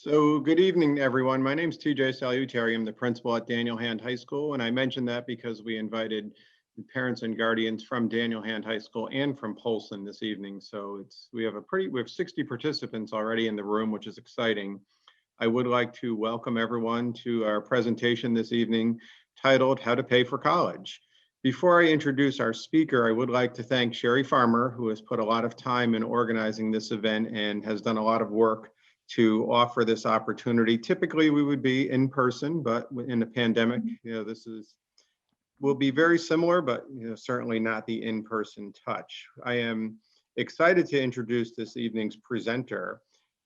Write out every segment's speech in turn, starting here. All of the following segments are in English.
So good evening, everyone. My name is TJ Salutary. I'm the principal at Daniel Hand High School, and I mentioned that because we invited the parents and guardians from Daniel Hand High School and from Polson this evening. So we have 60 participants already in the room, which is exciting. I would like to welcome everyone to our presentation this evening titled How to Pay for College. Before I introduce our speaker, I would like to thank Sherry Farmer, who has put a lot of time in organizing this event and has done a lot of work to offer this opportunity. Typically, we would be in person, but in the pandemic, will be very similar, but certainly not the in-person touch. I am excited to introduce this evening's presenter.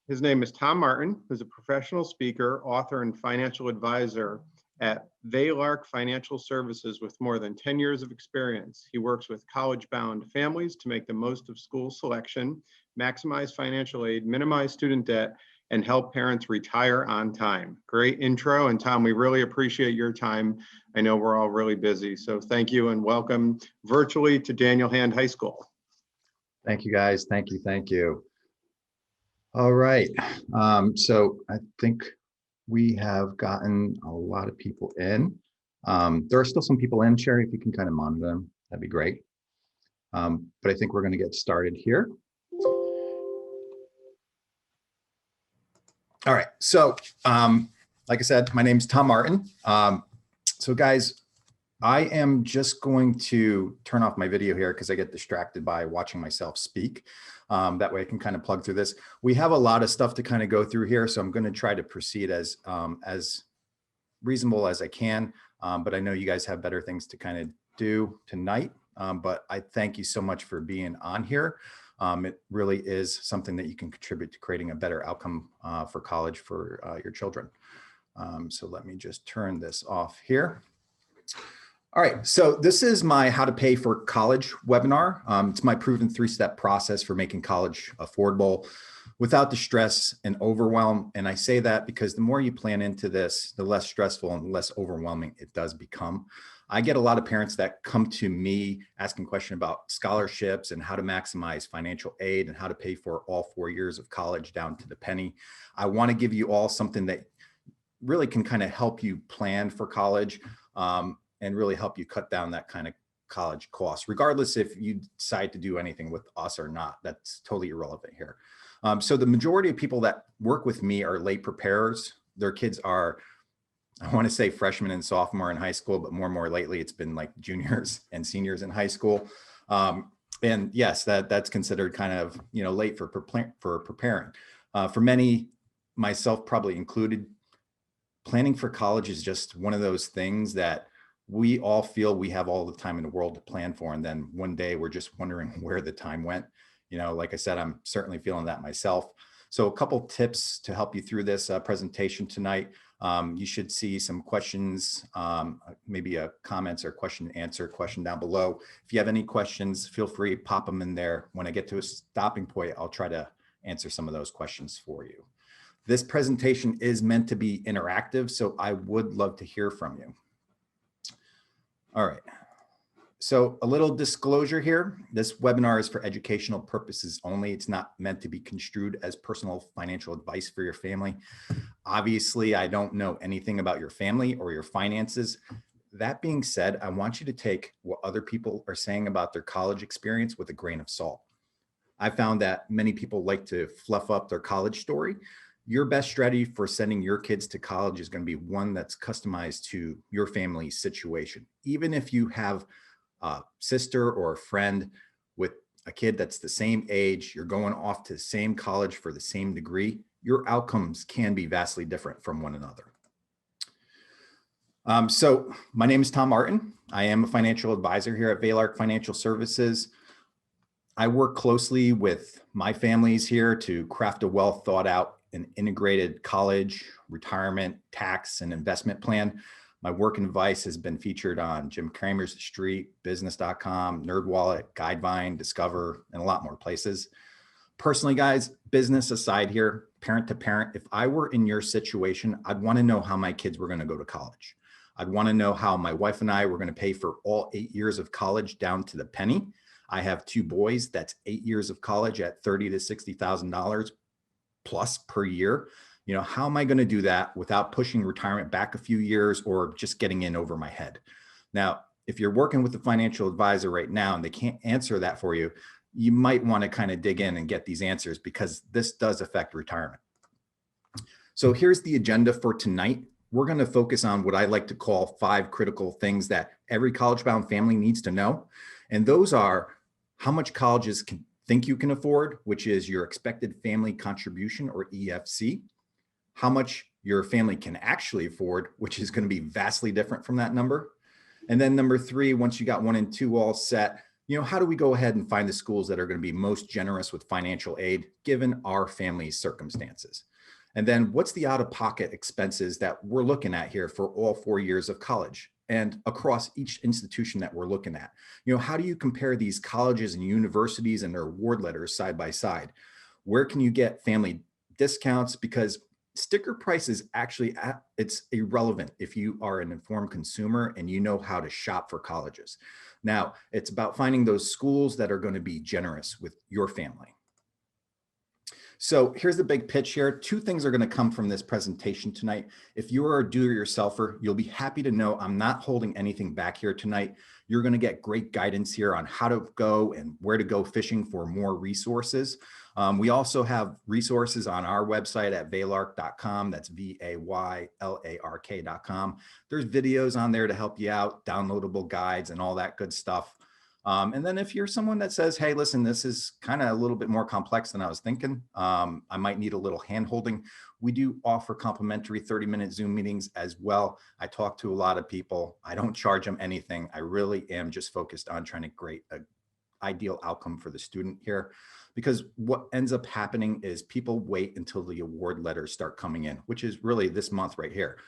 His name is Tom Martin, who's a professional speaker, author, and financial advisor at Vaylark Financial Services with more than 10 years of experience. He works with college-bound families to make the most of school selection, maximize financial aid, minimize student debt, and help parents retire on time. Great intro. And Tom, we really appreciate your time. I know we're all really busy. So thank you and welcome virtually to Daniel Hand High School. Thank you, guys. Thank you. Thank you. All right. So I think we have gotten a lot of people in. There are still some people in, Sherry, if you can kind of monitor them, that'd be great. But I think we're going to get started here. All right, so like I said, my name is Tom Martin. So guys, I am just going to turn off my video here because I get distracted by watching myself speak. That way I can kind of plug through this. We have a lot of stuff to kind of go through here, so I'm going to try to proceed as reasonable as I can. But I know you guys have better things to kind of do tonight. But I thank you so much for being on here. It really is something that you can contribute to creating a better outcome for college for your children. So let me just turn this off here. All right, so this is my How to Pay for College webinar. It's my proven 3-step process for making college affordable without the stress and overwhelm. And I say that because the more you plan into this, the less stressful and less overwhelming it does become. I get a lot of parents that come to me asking questions about scholarships and how to maximize financial aid and how to pay for all 4 years of college down to the penny. I want to give you all something that really can kind of help you plan for college and really help you cut down that kind of college cost, regardless if you decide to do anything with us or not. That's totally irrelevant here. So the majority of people that work with me are late preparers. Their kids are, I want to say freshmen and sophomore in high school, but more and more lately, it's been like juniors and seniors in high school. And yes, that's considered kind of, late for preparing. For many, myself probably included, planning for college is just one of those things that we all feel we have all the time in the world to plan for. And then one day we're just wondering where the time went. Like I said, I'm certainly feeling that myself. So a couple tips to help you through this presentation tonight. You should see some questions, maybe a comments or question and answer question down below. If you have any questions, feel free to pop them in there. When I get to a stopping point, I'll try to answer some of those questions for you. This presentation is meant to be interactive, so I would love to hear from you. All right. So a little disclosure here, this webinar is for educational purposes only. It's not meant to be construed as personal financial advice for your family. Obviously, I don't know anything about your family or your finances. That being said, I want you to take what other people are saying about their college experience with a grain of salt. I found that many people like to fluff up their college story. Your best strategy for sending your kids to college is going to be one that's customized to your family's situation. Even if you have a sister or a friend with a kid that's the same age, you're going off to the same college for the same degree, your outcomes can be vastly different from one another. So my name is Tom Martin. I am a financial advisor here at Vaylark Financial Services. I work closely with my families here to craft a well thought out and integrated college, retirement, tax, and investment plan. My work and advice has been featured on Jim Cramer's The Street, Business.com, NerdWallet, Guidevine, Discover, and a lot more places. Personally, guys, business aside here, parent to parent, if I were in your situation, I'd want to know how my kids were going to go to college. I'd want to know how my wife and I were going to pay for all 8 years of college down to the penny. I have 2 boys. That's 8 years of college at $30,000 to $60,000 plus per year. How am I going to do that without pushing retirement back a few years or just getting in over my head? Now, if you're working with a financial advisor right now and they can't answer that for you, you might want to kind of dig in and get these answers, because this does affect retirement. So here's the agenda for tonight. We're going to focus on what I like to call 5 critical things that every college-bound family needs to know. And those are how much colleges think you can afford, which is your expected family contribution, or EFC, how much your family can actually afford, which is going to be vastly different from that number. And then number 3, once you got 1 and 2 all set, how do we go ahead and find the schools that are going to be most generous with financial aid given our family's circumstances? And then what's the out-of-pocket expenses that we're looking at here for all 4 years of college and across each institution that we're looking at? How do you compare these colleges and universities and their award letters side by side? Where can you get family discounts? Because sticker price is actually, it's irrelevant if you are an informed consumer and you know how to shop for colleges. Now, it's about finding those schools that are going to be generous with your family. So here's the big pitch here. 2 things are going to come from this presentation tonight. If you are a do-it-yourselfer, you'll be happy to know I'm not holding anything back here tonight. You're going to get great guidance here on how to go and where to go fishing for more resources. We also have resources on our website at vaylark.com. That's VAYLARK.com. There's videos on there to help you out, downloadable guides and all that good stuff. And then if you're someone that says, hey, listen, this is kind of a little bit more complex than I was thinking, I might need a little hand holding. We do offer complimentary 30-minute Zoom meetings as well. I talk to a lot of people. I don't charge them anything. I really am just focused on trying to create an ideal outcome for the student here. Because what ends up happening is people wait until the award letters start coming in, which is really this month right here.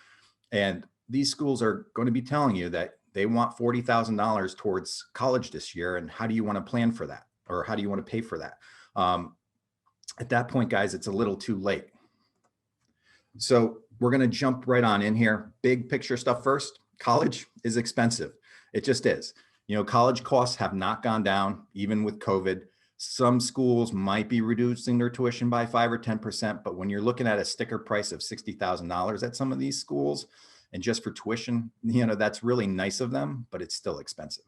And these schools are going to be telling you that they want $40,000 towards college this year. And how do you want to plan for that? Or how do you want to pay for that? At that point, guys, it's a little too late. So we're going to jump right on in here. Big picture stuff first. College is expensive. It just is. College costs have not gone down, even with COVID. Some schools might be reducing their tuition by 5 or 10%, but when you're looking at a sticker price of $60,000 at some of these schools, and just for tuition, that's really nice of them, but it's still expensive.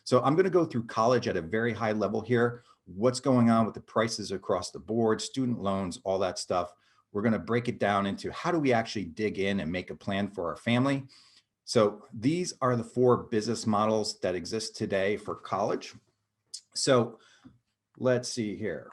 So I'm going to go through college at a very high level here. What's going on with the prices across the board, student loans, all that stuff. We're going to break it down into how do we actually dig in and make a plan for our family. So these are the 4 business models that exist today for college. So let's see here.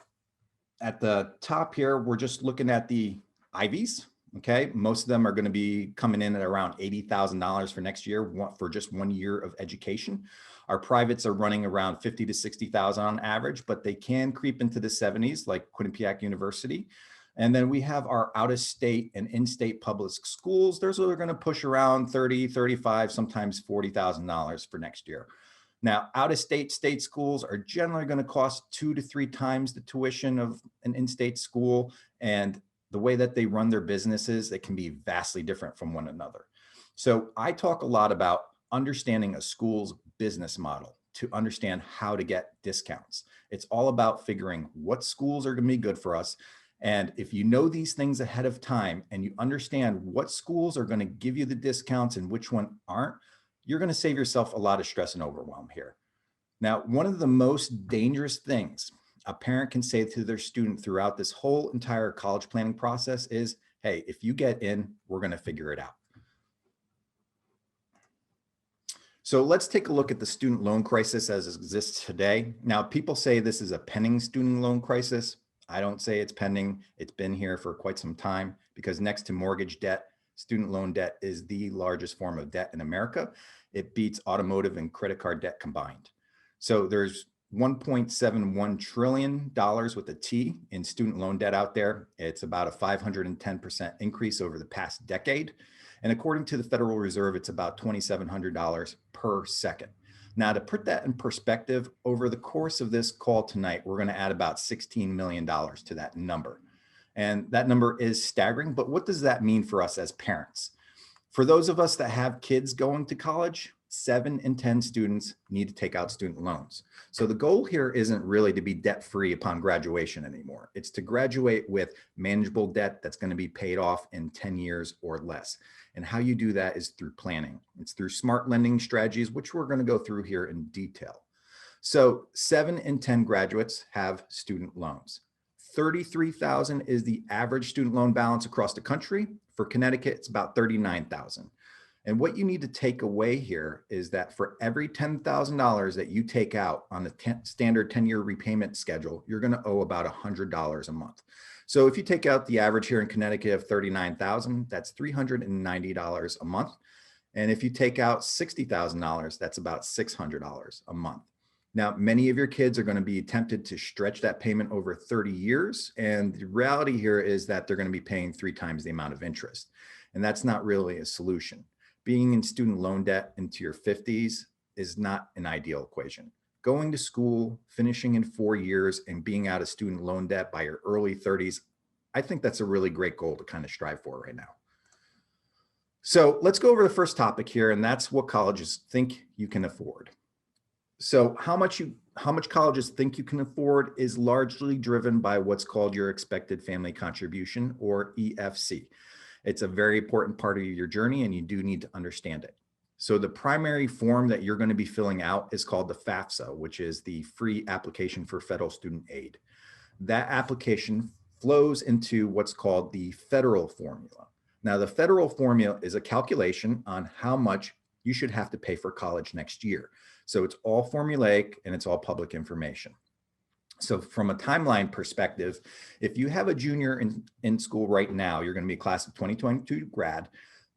At the top here, we're just looking at the Ivies. Okay, most of them are going to be coming in at around $80,000 for next year for just 1 year of education. Our privates are running around $50,000 to $60,000 on average, but they can creep into the 70s, like Quinnipiac University. And then we have our out-of-state and in-state public schools. Those are going to push around $30,000, $35,000, sometimes $40,000 for next year. Now, out-of-state state schools are generally going to cost 2 to 3 times the tuition of an in-state school, and the way that they run their businesses, it can be vastly different from one another. So I talk a lot about understanding a school's business model to understand how to get discounts. It's all about figuring what schools are going to be good for us. And if you know these things ahead of time and you understand what schools are going to give you the discounts and which one aren't, you're going to save yourself a lot of stress and overwhelm here. Now, one of the most dangerous things a parent can say to their student throughout this whole entire college planning process is, hey, if you get in, we're going to figure it out. So let's take a look at the student loan crisis as it exists today. Now, people say this is a pending student loan crisis. I don't say it's pending. It's been here for quite some time, because next to mortgage debt, student loan debt is the largest form of debt in America. It beats automotive and credit card debt combined. So there's $1.71 trillion with a T in student loan debt out there. It's about a 510% increase over the past decade. And according to the Federal Reserve, it's about $2,700 per second. Now, to put that in perspective, over the course of this call tonight, we're going to add about $16 million to that number. And that number is staggering, but what does that mean for us as parents? For those of us that have kids going to college, 7 in 10 students need to take out student loans. So the goal here isn't really to be debt-free upon graduation anymore. It's to graduate with manageable debt that's going to be paid off in 10 years or less. And how you do that is through planning. It's through smart lending strategies, which we're going to go through here in detail. So 7 in 10 graduates have student loans. 33,000 is the average student loan balance across the country. For Connecticut, it's about 39,000. And what you need to take away here is that for every $10,000 that you take out on the standard 10-year repayment schedule, you're going to owe about $100 a month. So if you take out the average here in Connecticut of 39,000, that's $390 a month. And if you take out $60,000, that's about $600 a month. Now, many of your kids are going to be tempted to stretch that payment over 30 years. And the reality here is that they're going to be paying 3 times the amount of interest. And that's not really a solution. Being in student loan debt into your 50s is not an ideal equation. Going to school, finishing in 4 years, and being out of student loan debt by your early 30s, I think that's a really great goal to kind of strive for right now. So let's go over the first topic here, and that's what colleges think you can afford. So how much colleges think you can afford is largely driven by what's called your expected family contribution, or EFC. It's a very important part of your journey, and you do need to understand it. So the primary form that you're going to be filling out is called the FAFSA, which is the Free Application for Federal Student Aid. That application flows into what's called the federal formula. Now, the federal formula is a calculation on how much you should have to pay for college next year. So it's all formulaic and it's all public information. So from a timeline perspective, if you have a junior in school right now, you're going to be a class of 2022 grad.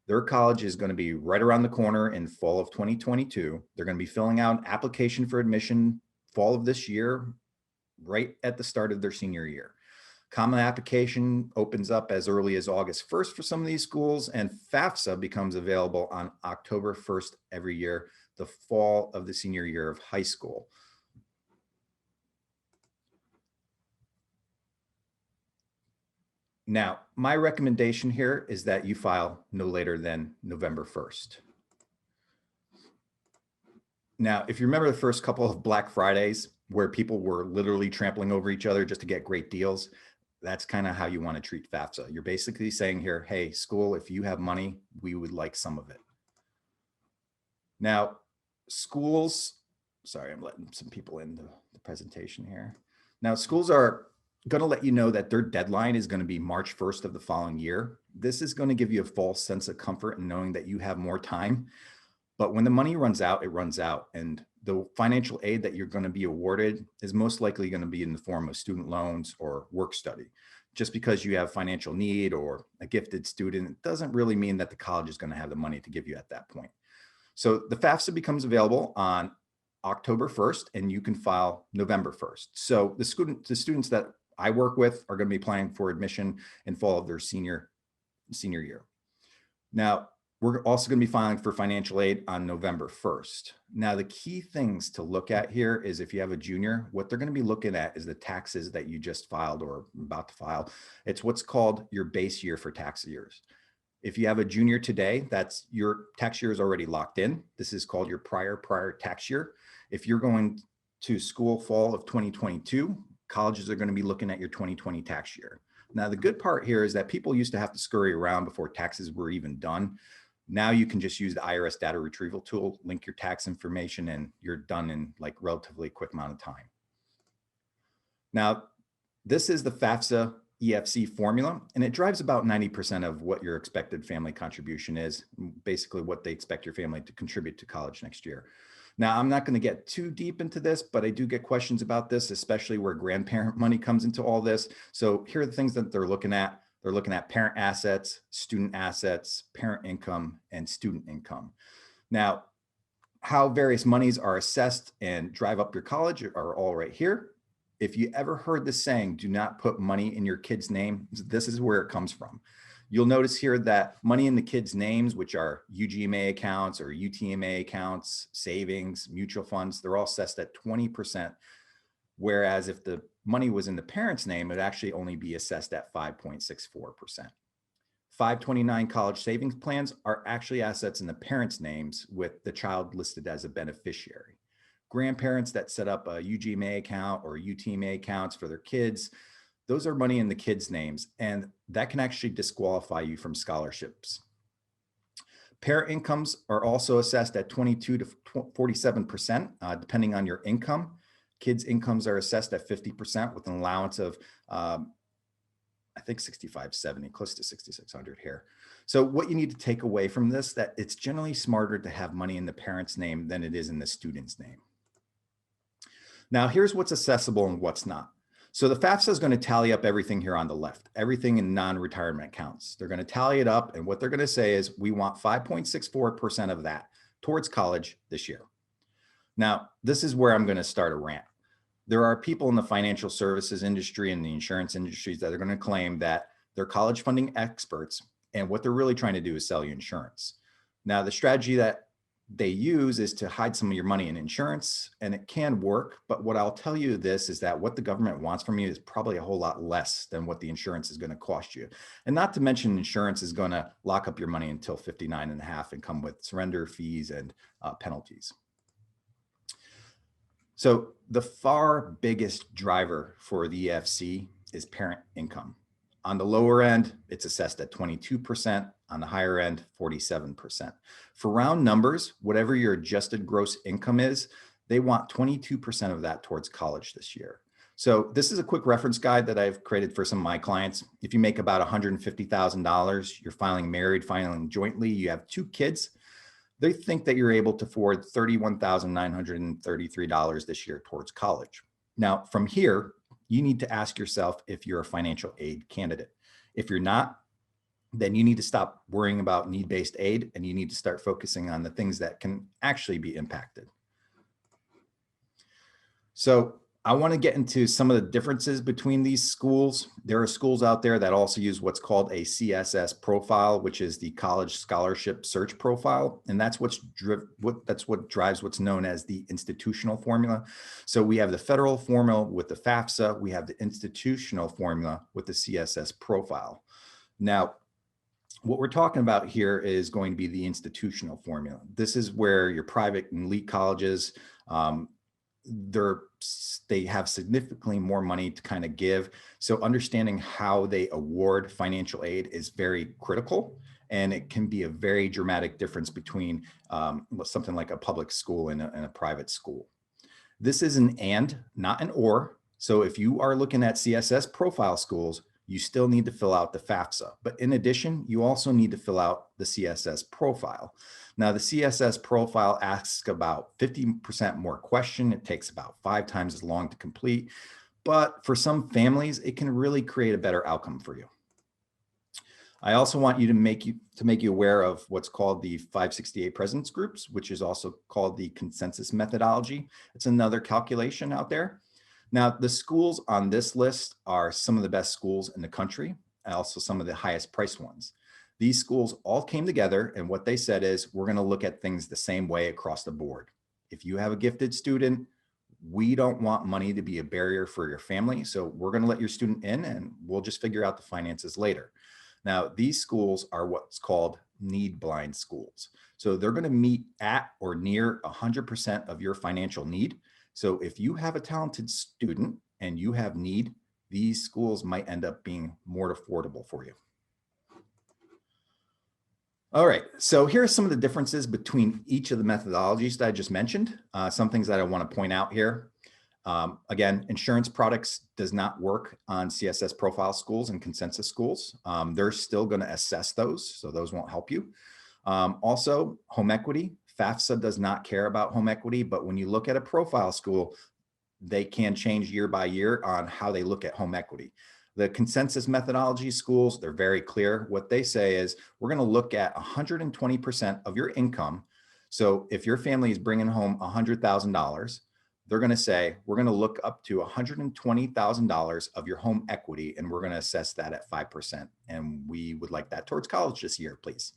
Their college is going to be right around the corner in fall of 2022. They're going to be filling out an application for admission fall of this year, right at the start of their senior year. Common application opens up as early as August 1st for some of these schools, and FAFSA becomes available on October 1st every year, the fall of the senior year of high school. Now, my recommendation here is that you file no later than November 1st. Now, if you remember the first couple of Black Fridays where people were literally trampling over each other just to get great deals, that's kind of how you want to treat FAFSA. You're basically saying here, hey, school, if you have money, we would like some of it. Now, schools, sorry, I'm letting some people in the presentation here. Now, schools are going to let you know that their deadline is going to be March 1st of the following year. This is going to give you a false sense of comfort in knowing that you have more time. But when the money runs out, it runs out. And the financial aid that you're going to be awarded is most likely going to be in the form of student loans or work study. Just because you have financial need or a gifted student, it doesn't really mean that the college is going to have the money to give you at that point. So the FAFSA becomes available on October 1st, and you can file November 1st. So the students that I work with are going to be applying for admission in fall of their senior year. Now, we're also going to be filing for financial aid on November 1st. Now, the key things to look at here is if you have a junior, what they're going to be looking at is the taxes that you just filed or about to file. It's what's called your base year for tax years. If you have a junior today, that's your tax year is already locked in. This is called your prior tax year. If you're going to school fall of 2022, colleges are going to be looking at your 2020 tax year. Now, the good part here is that people used to have to scurry around before taxes were even done. Now you can just use the IRS data retrieval tool, link your tax information, and you're done in like relatively quick amount of time. Now, this is the FAFSA EFC formula, and it drives about 90% of what your expected family contribution is, basically what they expect your family to contribute to college next year. Now, I'm not going to get too deep into this, but I do get questions about this, especially where grandparent money comes into all this. So here are the things that they're looking at. They're looking at parent assets, student assets, parent income, and student income. Now, how various monies are assessed and drive up your college are all right here. If you ever heard the saying, do not put money in your kid's name, this is where it comes from. You'll notice here that money in the kids' names, which are UGMA accounts or UTMA accounts, savings, mutual funds, they're all assessed at 20%. Whereas if the money was in the parent's name, it would actually only be assessed at 5.64%. 529 college savings plans are actually assets in the parents' names with the child listed as a beneficiary. Grandparents that set up a UGMA account or UTMA accounts for their kids, those are money in the kids' names, and that can actually disqualify you from scholarships. Parent incomes are also assessed at 22 to 47%, depending on your income. Kids' incomes are assessed at 50% with an allowance of, I think 6570, close to 6,600 here. So what you need to take away from this, that it's generally smarter to have money in the parent's name than it is in the student's name. Now, here's what's accessible and what's not. So the FAFSA is going to tally up everything here on the left, everything in non-retirement accounts. They're going to tally it up, and what they're going to say is we want 5.64% of that towards college this year. Now, this is where I'm going to start a rant. There are people in the financial services industry and the insurance industries that are going to claim that they're college funding experts, and what they're really trying to do is sell you insurance. Now, the strategy that they use is to hide some of your money in insurance, and it can work. But what I'll tell you this is that what the government wants from you is probably a whole lot less than what the insurance is going to cost you. And not to mention insurance is going to lock up your money until 59 and a half and come with surrender fees and penalties. So the far biggest driver for the EFC is parent income. On the lower end, it's assessed at 22%. On the higher end, 47%. For round numbers, whatever your adjusted gross income is, they want 22% of that towards college this year. So this is a quick reference guide that I've created for some of my clients. If you make about $150,000, you're filing married, filing jointly, you have 2 kids, they think that you're able to afford $31,933 this year towards college. Now, from here, you need to ask yourself if you're a financial aid candidate. If you're not, then you need to stop worrying about need-based aid, and you need to start focusing on the things that can actually be impacted. So I want to get into some of the differences between these schools. There are schools out there that also use what's called a CSS profile, which is the College Scholarship Search Profile. And that's what drives what's known as the institutional formula. So we have the federal formula with the FAFSA. We have the institutional formula with the CSS profile. Now, what we're talking about here is going to be the institutional formula. This is where your private and elite colleges, they have significantly more money to kind of give. So understanding how they award financial aid is very critical, and it can be a very dramatic difference between something like a public school and a private school. This is an and, not an or. So if you are looking at CSS profile schools, you still need to fill out the FAFSA. But in addition, you also need to fill out the CSS profile. Now, the CSS profile asks about 50% more question. It takes about 5 times as long to complete. But for some families, it can really create a better outcome for you. I also want you to make you aware of what's called the 568 presence groups, which is also called the consensus methodology. It's another calculation out there. Now, the schools on this list are some of the best schools in the country, and also some of the highest priced ones. These schools all came together, and what they said is, we're going to look at things the same way across the board. If you have a gifted student, we don't want money to be a barrier for your family, so we're going to let your student in, and we'll just figure out the finances later. Now, these schools are what's called need blind schools. So they're going to meet at or near 100% of your financial need. So if you have a talented student and you have need, these schools might end up being more affordable for you. All right, so here are some of the differences between each of the methodologies that I just mentioned. Some things that I want to point out here. Again, insurance products does not work on CSS profile schools and consensus schools. They're still going to assess those, so those won't help you. Also, home equity. FAFSA does not care about home equity, but when you look at a profile school, they can change year by year on how they look at home equity. The consensus methodology schools, they're very clear. What they say is, we're going to look at 120% of your income. So if your family is bringing home $100,000, they're going to say, we're going to look up to $120,000 of your home equity, and we're going to assess that at 5%. And we would like that towards college this year, please.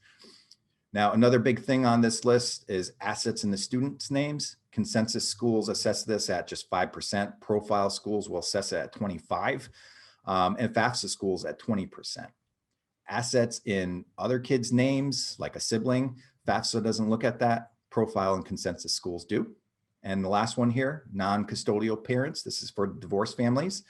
Now, another big thing on this list is assets in the students' names. Consensus schools assess this at just 5%. Profile schools will assess it at 25%, and FAFSA schools at 20%. Assets in other kids' names, like a sibling, FAFSA doesn't look at that. Profile and consensus schools do. And the last one here, non-custodial parents. This is for divorced families.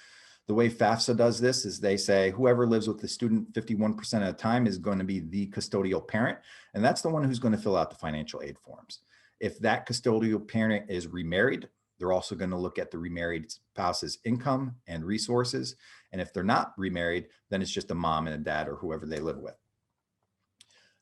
The way FAFSA does this is they say whoever lives with the student 51% of the time is going to be the custodial parent. And that's the one who's going to fill out the financial aid forms. If that custodial parent is remarried, they're also going to look at the remarried spouse's income and resources. And if they're not remarried, then it's just a mom and a dad or whoever they live with.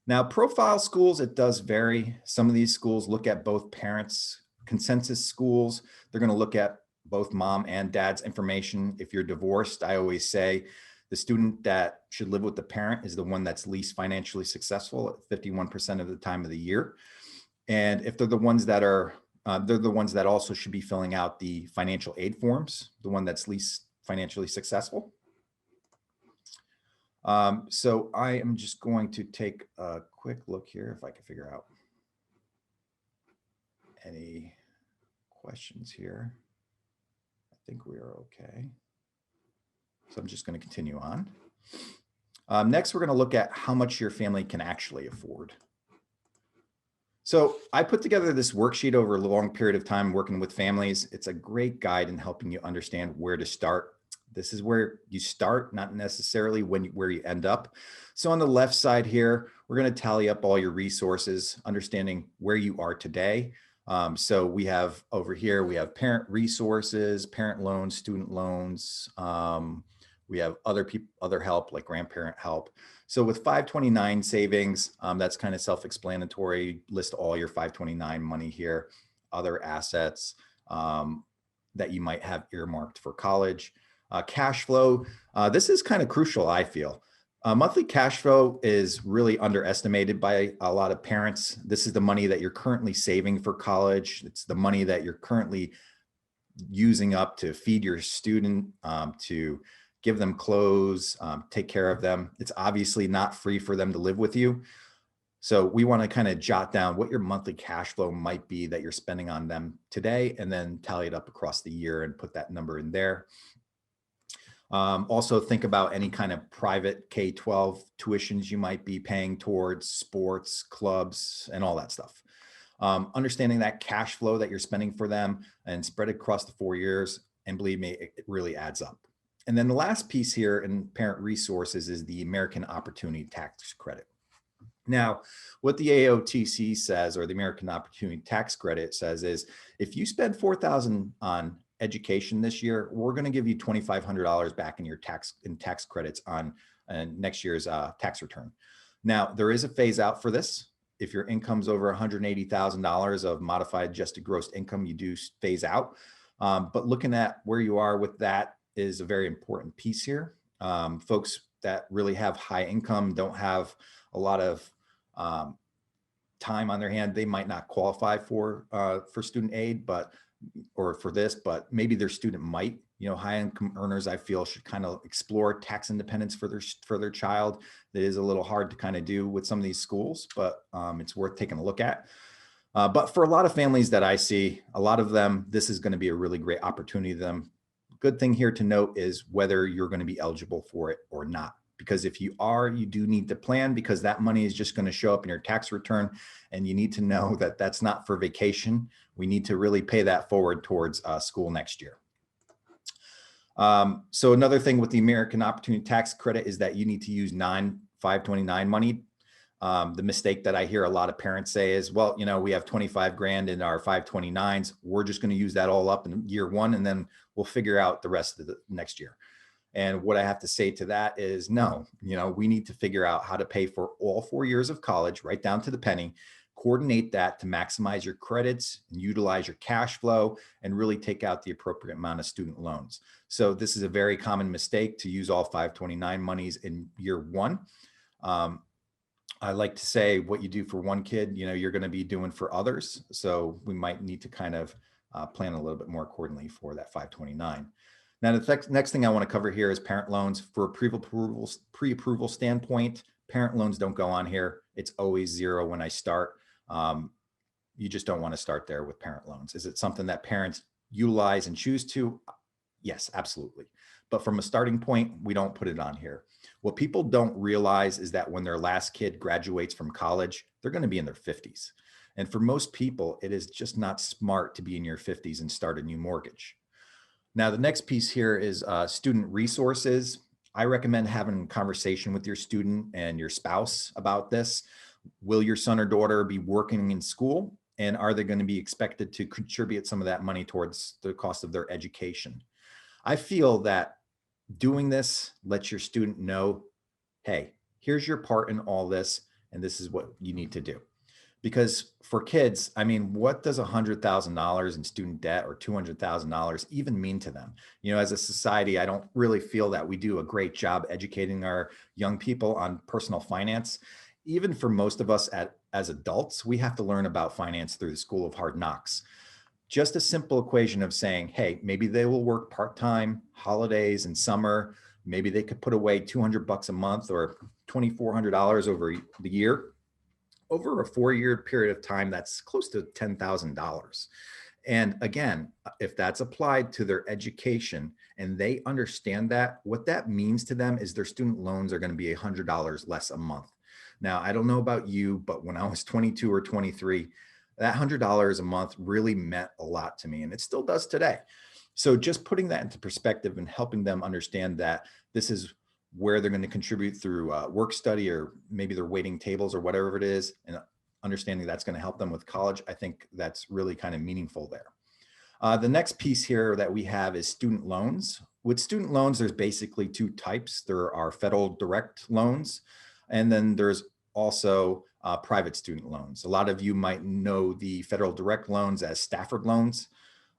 Now, profile schools, it does vary. Some of these schools look at both parents. Consensus schools, they're going to look at both mom and dad's information. If you're divorced, I always say the student that should live with the parent is the one that's least financially successful at 51% of the time of the year. And if they're the ones that are, they're the ones that also should be filling out the financial aid forms, the one that's least financially successful. So I am just going to take a quick look here if I can figure out any questions here. I think we are okay. So I'm just going to continue on. Next, we're going to look at how much your family can actually afford. So I put together this worksheet over a long period of time working with families. It's a great guide in helping you understand where to start. This is where you start, not necessarily where you end up. So on the left side here, we're going to tally up all your resources, understanding where you are today. So we have over here, we have parent resources, parent loans, student loans. We have other help like grandparent help. So with 529 savings, that's kind of self-explanatory. List all your 529 money here, other assets that you might have earmarked for college. Cash flow, this is kind of crucial, I feel. Monthly cash flow is really underestimated by a lot of parents. This is the money that you're currently saving for college. It's the money that you're currently using up to feed your student, to give them clothes, take care of them. It's obviously not free for them to live with you. So we want to kind of jot down what your monthly cash flow might be that you're spending on them today, and then tally it up across the year and put that number in there. Also think about any kind of private K-12 tuitions you might be paying towards sports, clubs, and all that stuff. Understanding that cash flow that you're spending for them and spread it across the 4 years, and believe me, it really adds up. And then the last piece here in parent resources is the American Opportunity Tax Credit. Now, what the AOTC says, or the American Opportunity Tax Credit says, is if you spend $4,000 on education this year, we're going to give you $2,500 back in your tax credits on next year's tax return. Now, there is a phase out for this. If your income's over $180,000 of modified adjusted gross income, you do phase out. But looking at where you are with that is a very important piece here. Folks that really have high income, don't have a lot of time on their hand, they might not qualify for student aid, or for this, but maybe their student might. You know, high income earners, I feel, should kind of explore tax independence for their child. That is a little hard to kind of do with some of these schools, but it's worth taking a look at. But for a lot of families that I see, a lot of them, this is going to be a really great opportunity to them. Good thing here to note is whether you're going to be eligible for it or not. Because if you are, you do need to plan, because that money is just going to show up in your tax return, and you need to know that that's not for vacation. We need to really pay that forward towards school next year. So another thing with the American Opportunity Tax Credit is that you need to use non-529 money. The mistake that I hear a lot of parents say is, well, you know, we have 25 grand in our 529s. We're just going to use that all up in year one, and then we'll figure out the rest of the next year. And what I have to say to that is, no, you know, we need to figure out how to pay for all 4 years of college, right down to the penny, coordinate that to maximize your credits and utilize your cash flow, and really take out the appropriate amount of student loans. So this is a very common mistake, to use all 529 monies in year one. I like to say, what you do for one kid, you know, you're going to be doing for others. So we might need to kind of plan a little bit more accordingly for that 529. Now, the next thing I want to cover here is parent loans. For a pre-approval standpoint, parent loans don't go on here. It's always zero when I start. You just don't want to start there with parent loans. Is it something that parents utilize and choose to? Yes, absolutely. But from a starting point, we don't put it on here. What people don't realize is that when their last kid graduates from college, they're going to be in their 50s. And for most people, it is just not smart to be in your 50s and start a new mortgage. Now, the next piece here is student resources. I recommend having a conversation with your student and your spouse about this. Will your son or daughter be working in school? And are they going to be expected to contribute some of that money towards the cost of their education? I feel that doing this lets your student know, hey, here's your part in all this, and this is what you need to do. Because for kids, I mean, what does $100,000 in student debt or $200,000 even mean to them? You know, as a society, I don't really feel that we do a great job educating our young people on personal finance. Even for most of us as adults, we have to learn about finance through the School of Hard Knocks. Just a simple equation of saying, hey, maybe they will work part-time, holidays and summer. Maybe they could put away $200 a month or $2,400 over the year. Over a 4-year period of time, that's close to $10,000. And again, if that's applied to their education and they understand that, what that means to them is their student loans are going to be $100 less a month. Now, I don't know about you, but when I was 22 or 23, that $100 a month really meant a lot to me, and it still does today. So just putting that into perspective and helping them understand that this is where they're going to contribute through work study, or maybe they're waiting tables or whatever it is, and understanding that's going to help them with college, I think that's really kind of meaningful there. The next piece here that we have is student loans. With student loans, there's basically two types. There are federal direct loans, and then there's also private student loans. A lot of you might know the federal direct loans as Stafford loans.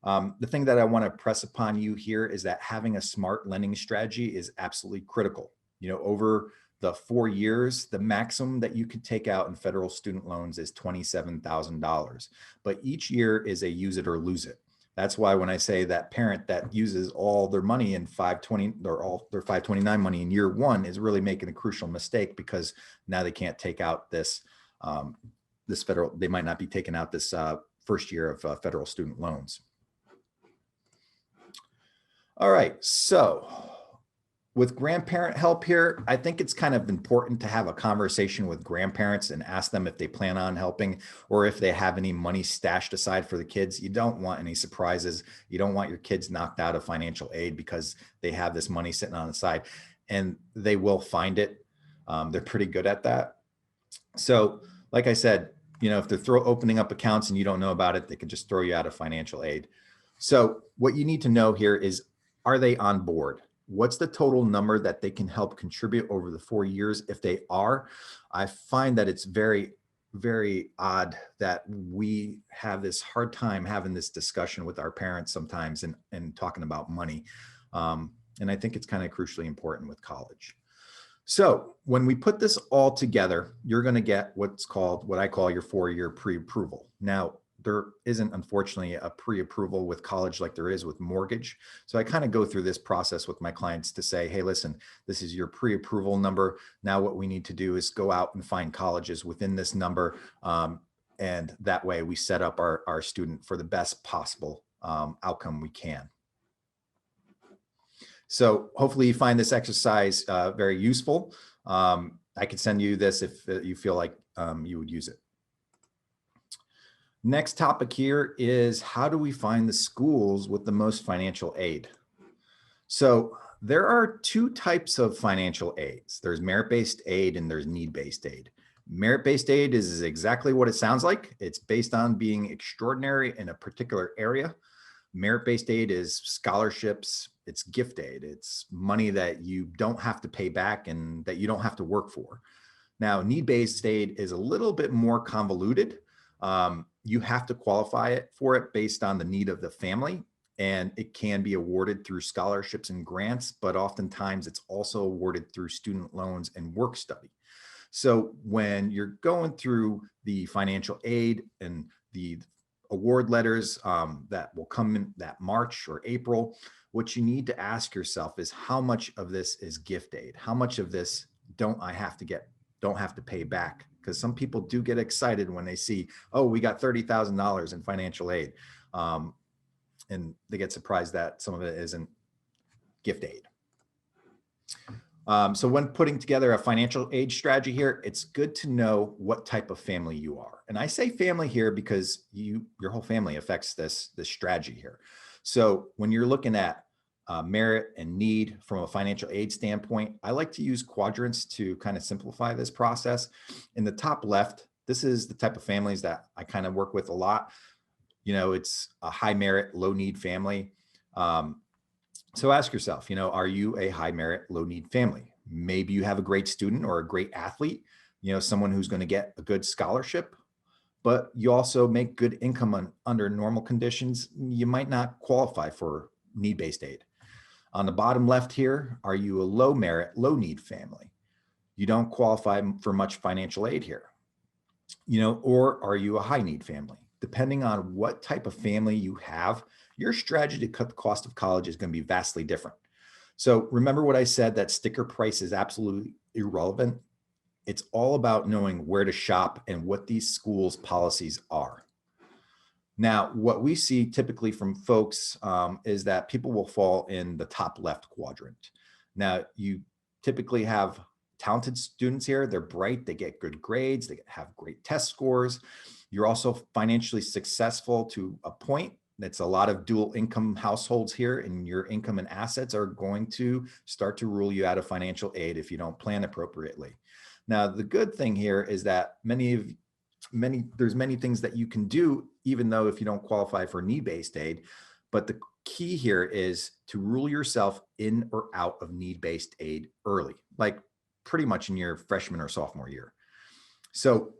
The thing that I want to press upon you here is that having a smart lending strategy is absolutely critical. You know, over the 4 years, the maximum that you could take out in federal student loans is $27,000, but each year is a use it or lose it. That's why when I say that parent that uses all their money in 520 or all their 529 money in year one is really making a crucial mistake, because now they can't take out this federal, they might not be taking out this first year of federal student loans. All right, so with grandparent help here, I think it's kind of important to have a conversation with grandparents and ask them if they plan on helping or if they have any money stashed aside for the kids. You don't want any surprises. You don't want your kids knocked out of financial aid because they have this money sitting on the side, and they will find it. They're pretty good at that. So like I said, you know, if they're opening up accounts and you don't know about it, they could just throw you out of financial aid. So what you need to know here is, are they on board? What's the total number that they can help contribute over the 4 years? If they are, I find that it's very, very odd that we have this hard time having this discussion with our parents sometimes and talking about money. And I think it's kind of crucially important with college. So when we put this all together, you're going to get what's called, what I call your 4-year pre-approval. Now, there isn't, unfortunately, a pre-approval with college like there is with mortgage. So I kind of go through this process with my clients to say, hey, listen, this is your pre-approval number. Now what we need to do is go out and find colleges within this number. And that way we set up our student for the best possible outcome we can. So hopefully you find this exercise very useful. I could send you this if you feel like you would use it. Next topic here is, how do we find the schools with the most financial aid? So there are two types of financial aids. There's merit-based aid and there's need-based aid. Merit-based aid is exactly what it sounds like. It's based on being extraordinary in a particular area. Merit-based aid is scholarships, it's gift aid, it's money that you don't have to pay back and that you don't have to work for. Now, need-based aid is a little bit more convoluted. You have to qualify for it based on the need of the family, and it can be awarded through scholarships and grants, but oftentimes it's also awarded through student loans and work study. So when you're going through the financial aid and the award letters that will come in that March or April, what you need to ask yourself is, how much of this is gift aid? How much of this don't I have to pay back? Because some people do get excited when they see, oh, we got $30,000 in financial aid. And they get surprised that some of it isn't gift aid. So when putting together a financial aid strategy here, it's good to know what type of family you are. And I say family here because your whole family affects this strategy here. So when you're looking at merit and need from a financial aid standpoint, I like to use quadrants to kind of simplify this process. In the top left, this is the type of families that I kind of work with a lot. It's a high merit, low need family. So ask yourself, are you a high merit, low need family? Maybe you have a great student or a great athlete, someone who's going to get a good scholarship, but you also make good income under normal conditions. You might not qualify for need-based aid. On the bottom left here, are you a low merit, low need family? You don't qualify for much financial aid here, or are you a high need family? Depending on what type of family you have, your strategy to cut the cost of college is going to be vastly different. So remember what I said, that sticker price is absolutely irrelevant. It's all about knowing where to shop and what these schools' policies are. Now, what we see typically from folks is that people will fall in the top left quadrant. Now, you typically have talented students here. They're bright, they get good grades, they have great test scores. You're also financially successful to a point. That's a lot of dual income households here, and your income and assets are going to start to rule you out of financial aid if you don't plan appropriately. Now, the good thing here is that there's many things that you can do, even though if you don't qualify for need-based aid. But the key here is to rule yourself in or out of need-based aid early, like pretty much in your freshman or sophomore year. So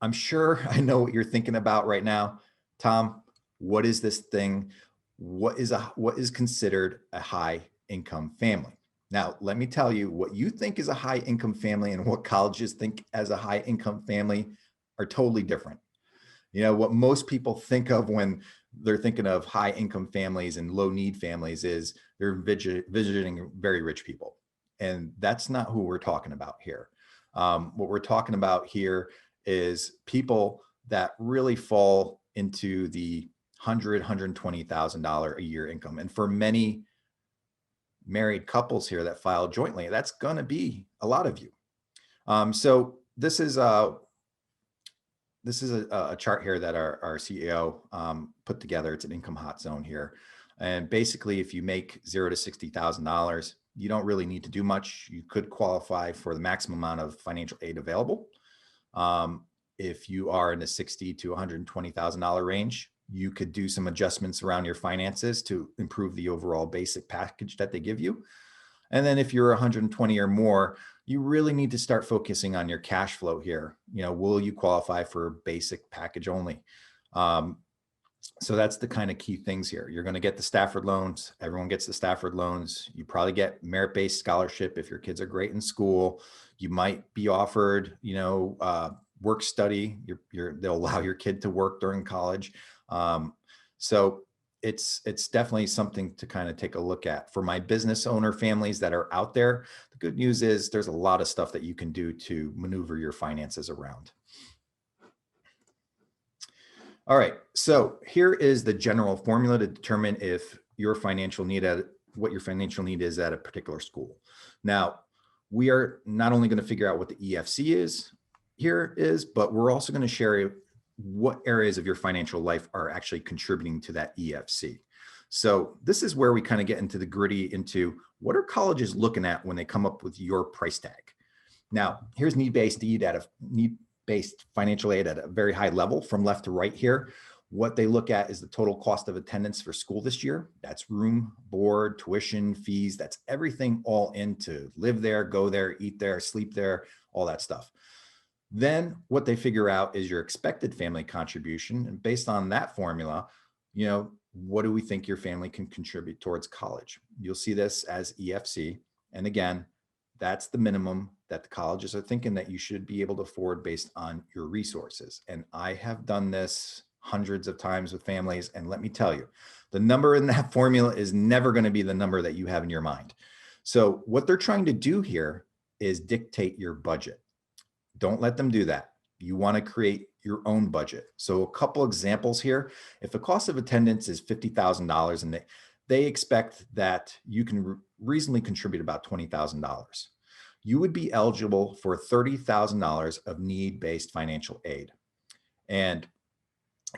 I'm sure I know what you're thinking about right now. Tom, what is this thing? What is considered a high income family? Now, let me tell you, what you think is a high income family and what colleges think as a high income family are totally different. What most people think of when they're thinking of high income families and low need families is they're visiting very rich people. And that's not who we're talking about here. What we're talking about here is people that really fall into the $120,000 a year income. And for many married couples here that file jointly, that's going to be a lot of you. So this is a chart here that our CEO put together. It's an income hot zone here. And basically, if you make $0 to $60,000, you don't really need to do much. You could qualify for the maximum amount of financial aid available. If you are in the $60,000 to $120,000 range, you could do some adjustments around your finances to improve the overall basic package that they give you. And then if you're 120 or more, you really need to start focusing on your cash flow here. Will you qualify for basic package only? So that's the kind of key things here. You're going to get the Stafford loans. Everyone gets the Stafford loans. You probably get merit-based scholarship if your kids are great in school. You might be offered, work study. They'll allow your kid to work during college. So it's definitely something to kind of take a look at. For my business owner families that are out there, the good news is there's a lot of stuff that you can do to maneuver your finances around. All right, so here is the general formula to determine if your financial need what your financial need is at a particular school. Now, we are not only going to figure out what the EFC is, but we're also going to share what areas of your financial life are actually contributing to that EFC. So this is where we kind of get into the gritty into what are colleges looking at when they come up with your price tag. Now, here's need-based financial aid at a very high level from left to right here. What they look at is the total cost of attendance for school this year. That's room, board, tuition, fees. That's everything all in to live there, go there, eat there, sleep there, all that stuff. Then what they figure out is your expected family contribution. And based on that formula, what do we think your family can contribute towards college? You'll see this as EFC. And again, that's the minimum that the colleges are thinking that you should be able to afford based on your resources. And I have done this hundreds of times with families. And let me tell you, the number in that formula is never going to be the number that you have in your mind. So what they're trying to do here is dictate your budget. Don't let them do that. You want to create your own budget. So a couple examples here. If the cost of attendance is $50,000 and they expect that you can reasonably contribute about $20,000. You would be eligible for $30,000 of need-based financial aid. And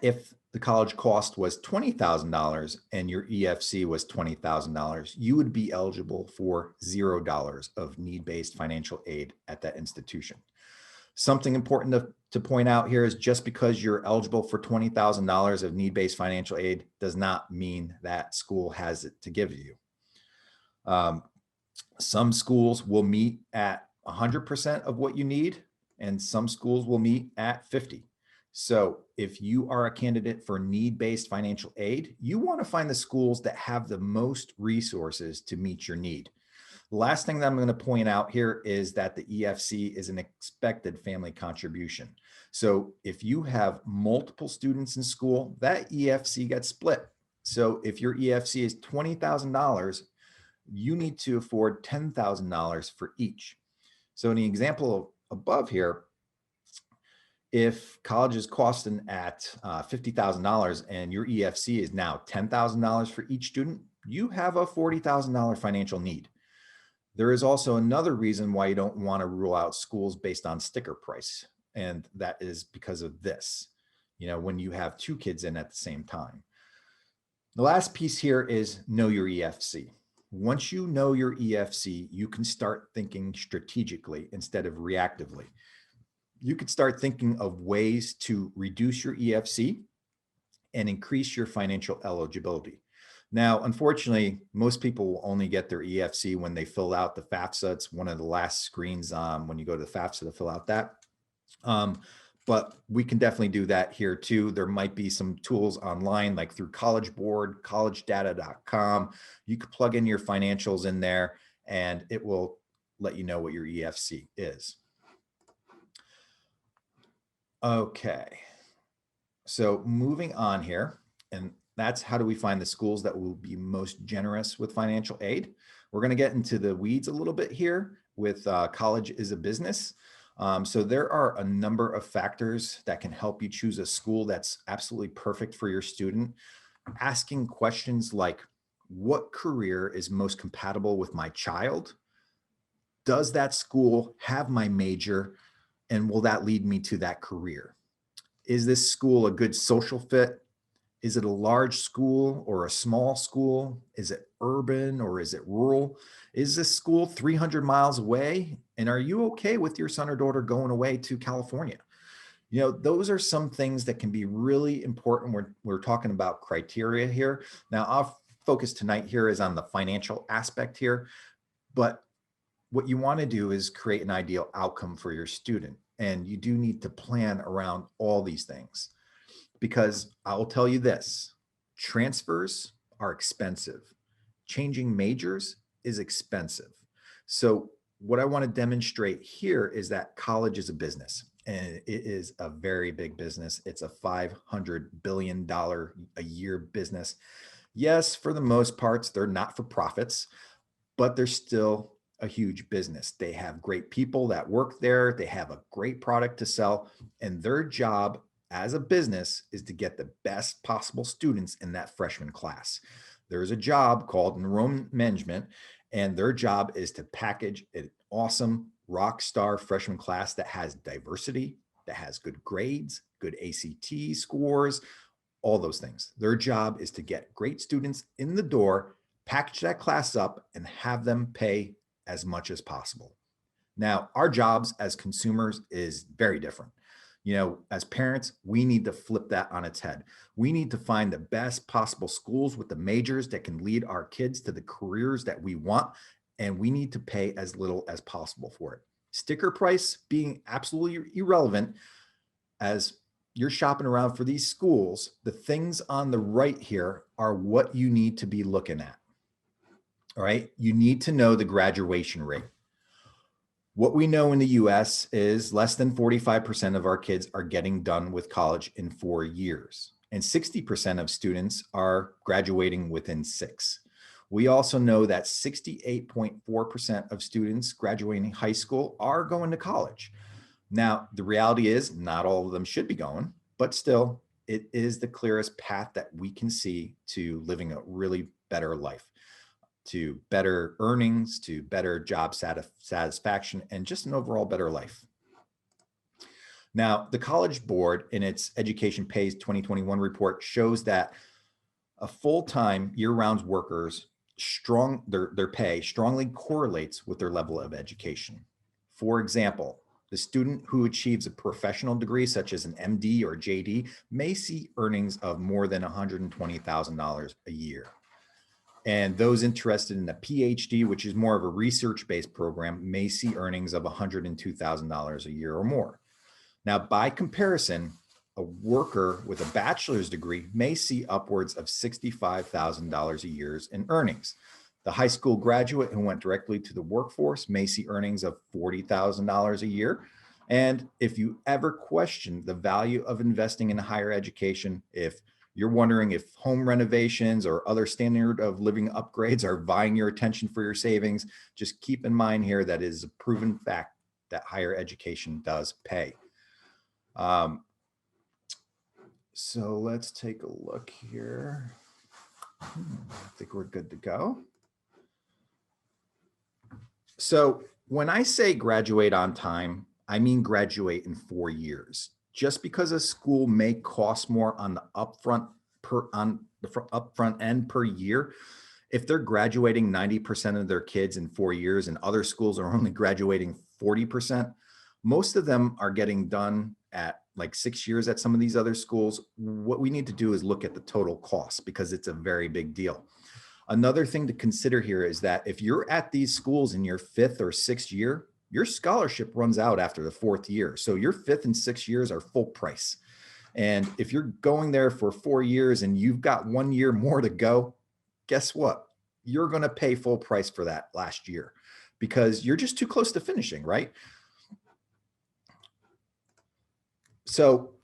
if the college cost was $20,000 and your EFC was $20,000, you would be eligible for $0 of need-based financial aid at that institution. Something important to point out here is just because you're eligible for $20,000 of need-based financial aid does not mean that school has it to give you. Some schools will meet at 100% of what you need, and some schools will meet at 50. So if you are a candidate for need-based financial aid, you want to find the schools that have the most resources to meet your need. The last thing that I'm going to point out here is that the EFC is an expected family contribution. So if you have multiple students in school, that EFC gets split. So if your EFC is $20,000, you need to afford $10,000 for each. So in the example above here, if college is costing at $50,000 and your EFC is now $10,000 for each student, you have a $40,000 financial need. There is also another reason why you don't want to rule out schools based on sticker price. And that is because of this, when you have two kids in at the same time. The last piece here is know your EFC. Once you know your EFC, you can start thinking strategically instead of reactively. You could start thinking of ways to reduce your EFC and increase your financial eligibility. Now, unfortunately, most people will only get their EFC when they fill out the FAFSA. It's one of the last screens when you go to the FAFSA to fill out that. But we can definitely do that here too. There might be some tools online, like through College Board, collegedata.com. You could plug in your financials in there and it will let you know what your EFC is. Okay, so moving on here, and that's how do we find the schools that will be most generous with financial aid. We're going to get into the weeds a little bit here with college is a business. So there are a number of factors that can help you choose a school that's absolutely perfect for your student. Asking questions like, what career is most compatible with my child? Does that school have my major? And will that lead me to that career? Is this school a good social fit? Is it a large school or a small school? Is it urban or is it rural? Is this school 300 miles away? And are you okay with your son or daughter going away to California? Those are some things that can be really important. We're talking about criteria here. Now, our focus tonight here is on the financial aspect here, but what you want to do is create an ideal outcome for your student. And you do need to plan around all these things, because I'll tell you this, transfers are expensive. Changing majors is expensive. So what I want to demonstrate here is that college is a business, and it is a very big business. It's a $500 billion a year business. Yes, for the most parts, they're not for profits, but they're still a huge business. They have great people that work there. They have a great product to sell, and their job as a business is to get the best possible students in that freshman class. There's a job called enrollment management, and their job is to package an awesome rock star freshman class that has diversity, that has good grades, good ACT scores, all those things. Their job is to get great students in the door, package that class up, and have them pay as much as possible. Now, our jobs as consumers is very different. As parents, we need to flip that on its head. We need to find the best possible schools with the majors that can lead our kids to the careers that we want, and we need to pay as little as possible for it. Sticker price being absolutely irrelevant. As you're shopping around for these schools, the things on the right here are what you need to be looking at. All right, you need to know the graduation rate. What we know in the US is less than 45% of our kids are getting done with college in 4 years, and 60% of students are graduating within 6. We also know that 68.4% of students graduating high school are going to college. Now, the reality is not all of them should be going, but still, it is the clearest path that we can see to living a really better life, to better earnings, to better job satisfaction, and just an overall better life. Now, the College Board in its Education Pays 2021 report shows that a full-time year-round workers their pay strongly correlates with their level of education. For example, the student who achieves a professional degree such as an MD or JD may see earnings of more than $120,000 a year. And those interested in a PhD, which is more of a research-based program, may see earnings of $102,000 a year or more. Now, by comparison, a worker with a bachelor's degree may see upwards of $65,000 a year in earnings. The high school graduate who went directly to the workforce may see earnings of $40,000 a year. And if you ever question the value of investing in higher education, if you're wondering if home renovations or other standard of living upgrades are vying your attention for your savings, just keep in mind here that it is a proven fact that higher education does pay. So let's take a look here. I think we're good to go. So when I say graduate on time, I mean graduate in 4 years. Just because a school may cost more on the upfront end per year, if they're graduating 90% of their kids in 4 years and other schools are only graduating 40%, most of them are getting done at like 6 years at some of these other schools. What we need to do is look at the total cost because it's a very big deal. Another thing to consider here is that if you're at these schools in your 5th or 6th year, your scholarship runs out after the 4th year. So your 5th and 6th years are full price. And if you're going there for 4 years and you've got 1 year more to go, guess what? You're going to pay full price for that last year because you're just too close to finishing, right? So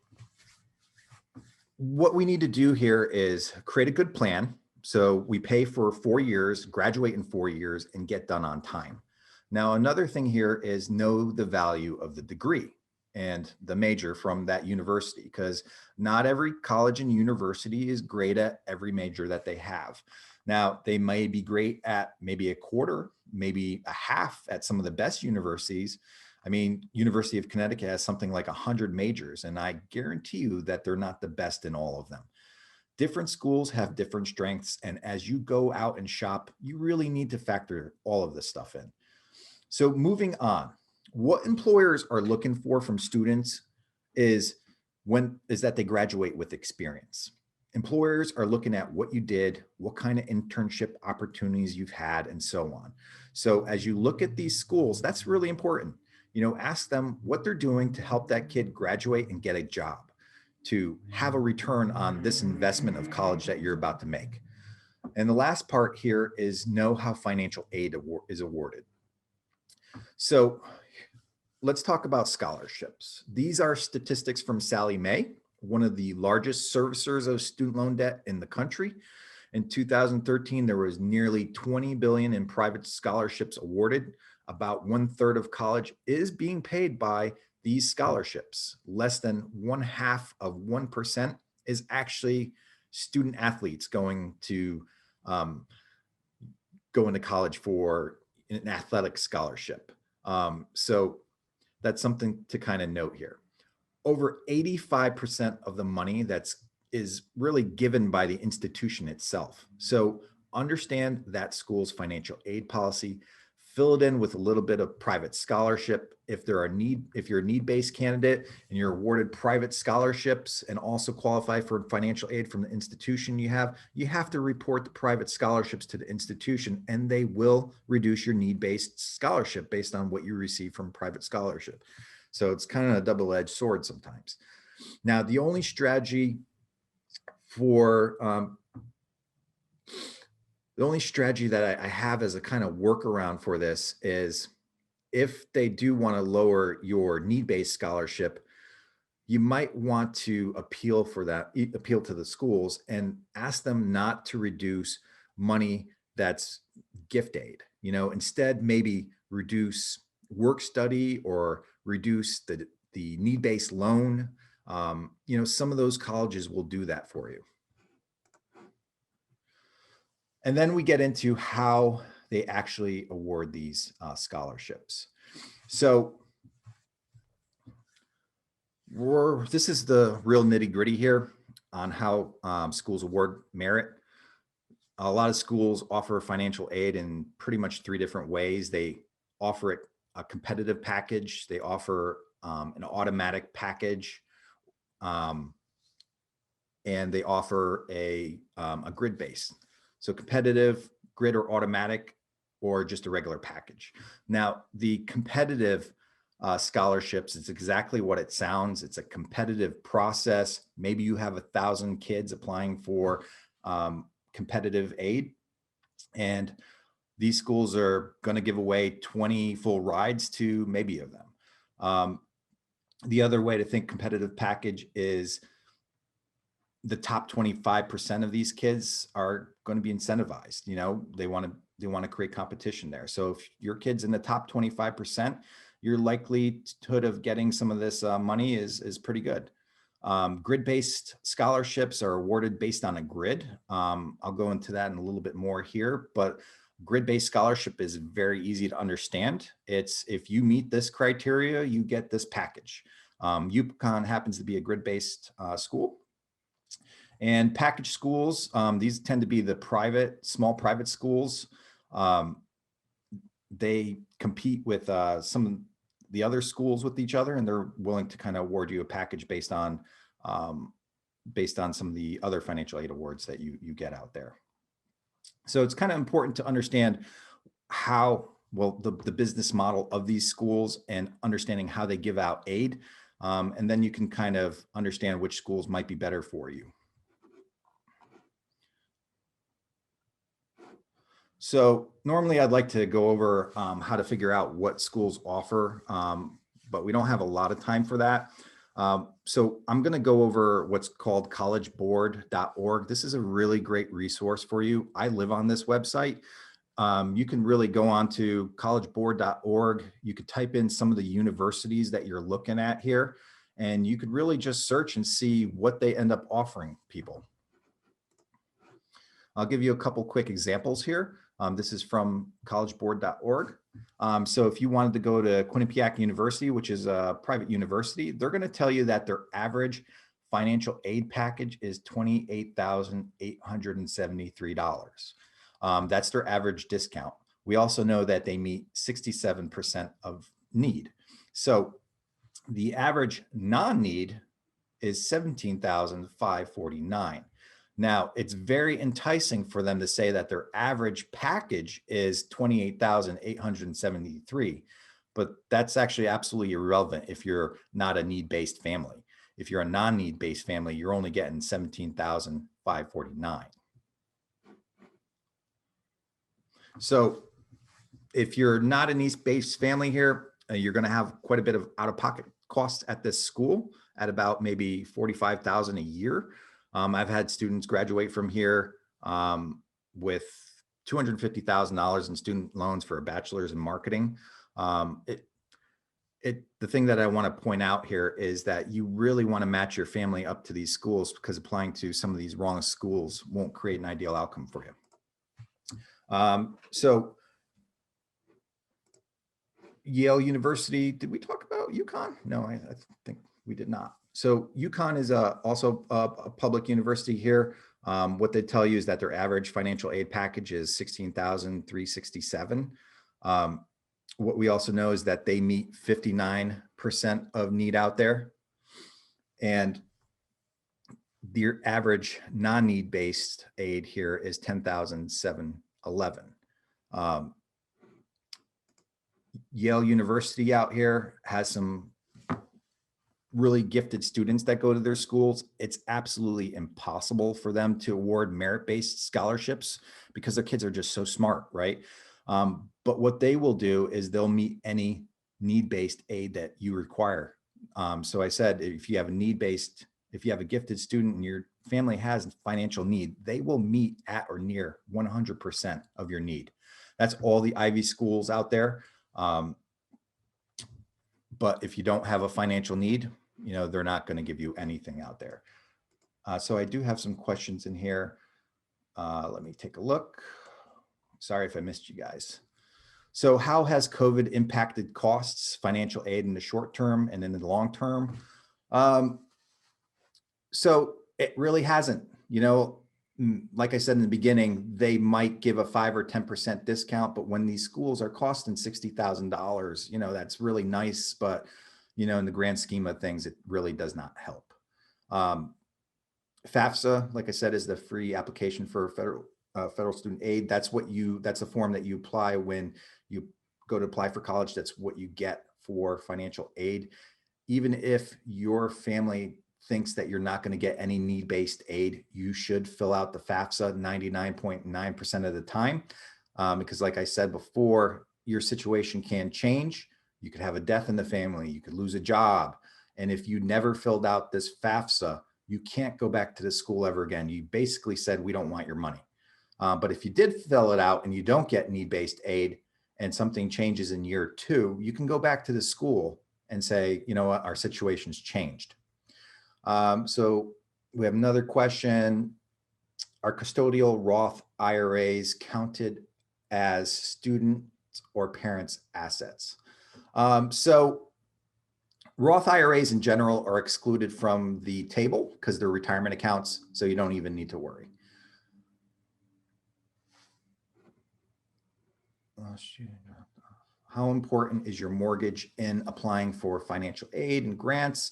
what we need to do here is create a good plan. So we pay for 4 years, graduate in 4 years, and get done on time. Now, another thing here is know the value of the degree and the major from that university, because not every college and university is great at every major that they have. Now, they may be great at maybe a quarter, maybe a half at some of the best universities. I mean, University of Connecticut has something like 100 majors, and I guarantee you that they're not the best in all of them. Different schools have different strengths, and as you go out and shop, you really need to factor all of this stuff in. So moving on, what employers are looking for from students is that they graduate with experience. Employers are looking at what you did, what kind of internship opportunities you've had, and so on. So as you look at these schools, that's really important. Ask them what they're doing to help that kid graduate and get a job, to have a return on this investment of college that you're about to make. And the last part here is know how financial aid is awarded. So let's talk about scholarships. These are statistics from Sallie Mae, one of the largest servicers of student loan debt in the country. In 2013, there was nearly $20 billion in private scholarships awarded. About 1/3 of college is being paid by these scholarships. Less than 0.5% is actually student athletes going to college for an athletic scholarship. So that's something to kind of note here. Over 85% of the money is really given by the institution itself. So understand that school's financial aid policy. Fill it in with a little bit of private scholarship. If you're a need-based candidate and you're awarded private scholarships and also qualify for financial aid from the institution you have to report the private scholarships to the institution, and they will reduce your need-based scholarship based on what you receive from private scholarship. So it's kind of a double-edged sword sometimes. Now, the only strategy that I have as a kind of workaround for this is if they do want to lower your need-based scholarship, you might want to appeal to the schools and ask them not to reduce money that's gift aid. Instead maybe reduce work study or reduce the need-based loan. Some of those colleges will do that for you. And then we get into how they actually award these scholarships. So this is the real nitty gritty here on how schools award merit. A lot of schools offer financial aid in pretty much three different ways. They offer it a competitive package. They offer an automatic package, and they offer a grid base. So competitive, grid, or automatic, or just a regular package. Now, the competitive scholarships, it's exactly what it sounds. It's a competitive process. Maybe you have 1,000 kids applying for competitive aid, and these schools are going to give away 20 full rides to maybe of them. The other way to think competitive package is the top 25% of these kids are going to be incentivized. You know, they want to create competition there. So if your kid's in the top 25%, your likelihood of getting some of this money is pretty good. Grid-based scholarships are awarded based on a grid. I'll go into that in a little bit more here, but grid-based scholarship is very easy to understand. It's if you meet this criteria, you get this package. UConn happens to be a grid-based school. And package schools, these tend to be the small private schools. They compete with some of the other schools with each other, and they're willing to kind of award you a package based on some of the other financial aid awards that you get out there. So it's kind of important to understand how, well, the business model of these schools and understanding how they give out aid. And then you can kind of understand which schools might be better for you. So normally I'd like to go over how to figure out what schools offer, but we don't have a lot of time for that. So I'm going to go over what's called collegeboard.org. This is a really great resource for you. I live on this website. You can really go on to collegeboard.org. You could type in some of the universities that you're looking at here, and you could really just search and see what they end up offering people. I'll give you a couple quick examples here. This is from collegeboard.org. So if you wanted to go to Quinnipiac University, which is a private university, they're going to tell you that their average financial aid package is $28,873. That's their average discount. We also know that they meet 67% of need. So the average non-need is $17,549. Now, it's very enticing for them to say that their average package is $28,873, but that's actually absolutely irrelevant if you're not a need-based family. If you're a non-need-based family, you're only getting $17,549. So if you're not a need-based family here, you're going to have quite a bit of out-of-pocket costs at this school at about maybe $45,000 a year. I've had students graduate from here with $250,000 in student loans for a bachelor's in marketing. The thing that I want to point out here is that you really want to match your family up to these schools, because applying to some of these wrong schools won't create an ideal outcome for you. So Yale University, did we talk about UConn? No, I think we did not. So UConn is also a public university here. What they tell you is that their average financial aid package is $16,367. What we also know is that they meet 59% of need out there. And their average non-need based aid here is $10,711. Yale University out here has some really gifted students that go to their schools. It's absolutely impossible for them to award merit-based scholarships because their kids are just so smart, right? But what they will do is they'll meet any need-based aid that you require. So I said, if you have a gifted student and your family has financial need, they will meet at or near 100% of your need. That's all the Ivy schools out there. But if you don't have a financial need, you know, they're not going to give you anything out there. So I do have some questions in here. Let me take a look. Sorry if I missed you guys. So how has COVID impacted costs, financial aid in the short term and in the long term? So it really hasn't, like I said in the beginning, they might give a 5 or 10% discount, but when these schools are costing $60,000, that's really nice. But, in the grand scheme of things, it really does not help. FAFSA, like I said, is the free application for federal student aid. That's a form that you apply when you go to apply for college. That's what you get for financial aid. Even if your family thinks that you're not going to get any need-based aid, you should fill out the FAFSA 99.9% of the time. Because like I said before, your situation can change. You could have a death in the family, you could lose a job. And if you never filled out this FAFSA, you can't go back to the school ever again. You basically said, we don't want your money. But if you did fill it out and you don't get need-based aid and something changes in year 2, you can go back to the school and say, you know what, our situation's changed. So we have another question. Are custodial Roth IRAs counted as student or parents' assets? So Roth IRAs in general are excluded from the table because they're retirement accounts, so you don't even need to worry. How important is your mortgage in applying for financial aid and grants?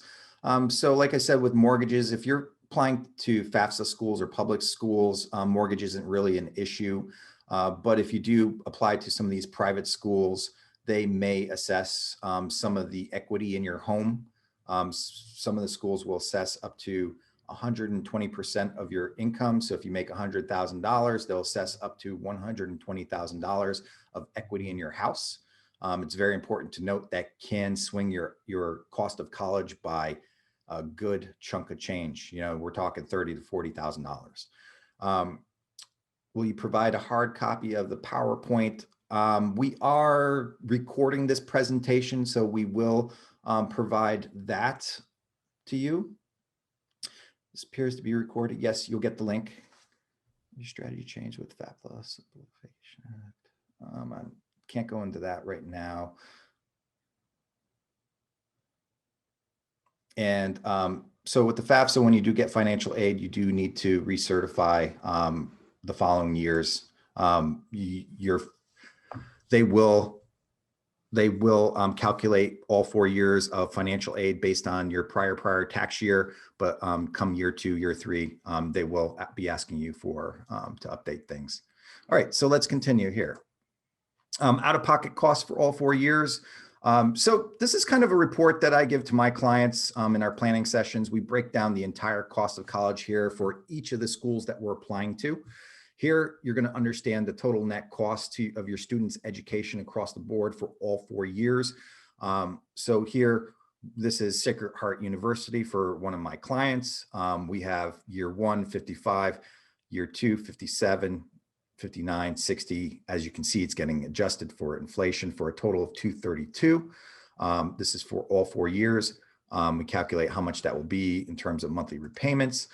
So like I said, with mortgages, if you're applying to FAFSA schools or public schools, mortgage isn't really an issue. But if you do apply to some of these private schools, they may assess some of the equity in your home. Some of the schools will assess up to 120% of your income. So if you make $100,000, they'll assess up to $120,000 of equity in your house. It's very important to note that can swing your cost of college by a good chunk of change. We're talking $30,000 to $40,000. Will you provide a hard copy of the PowerPoint? We are recording this presentation, so we will provide that to you. This appears to be recorded. Yes, you'll get the link. Your strategy change with FAFSA simplification. I can't go into that right now. And so with the FAFSA, when you do get financial aid, you do need to recertify the following years. They will calculate all 4 years of financial aid based on your prior tax year, but come year 2, year 3, they will be asking you to update things. All right, so let's continue here. Out-of-pocket costs for all 4 years. So this is kind of a report that I give to my clients in our planning sessions. We break down the entire cost of college here for each of the schools that we're applying to. Here, you're going to understand the total net cost of your student's education across the board for all 4 years. So here, this is Sacred Heart University for one of my clients. We have year 1, 55, year 2, 57, 59, 60. As you can see, it's getting adjusted for inflation for a total of 232. This is for all 4 years. We calculate how much that will be in terms of monthly repayments.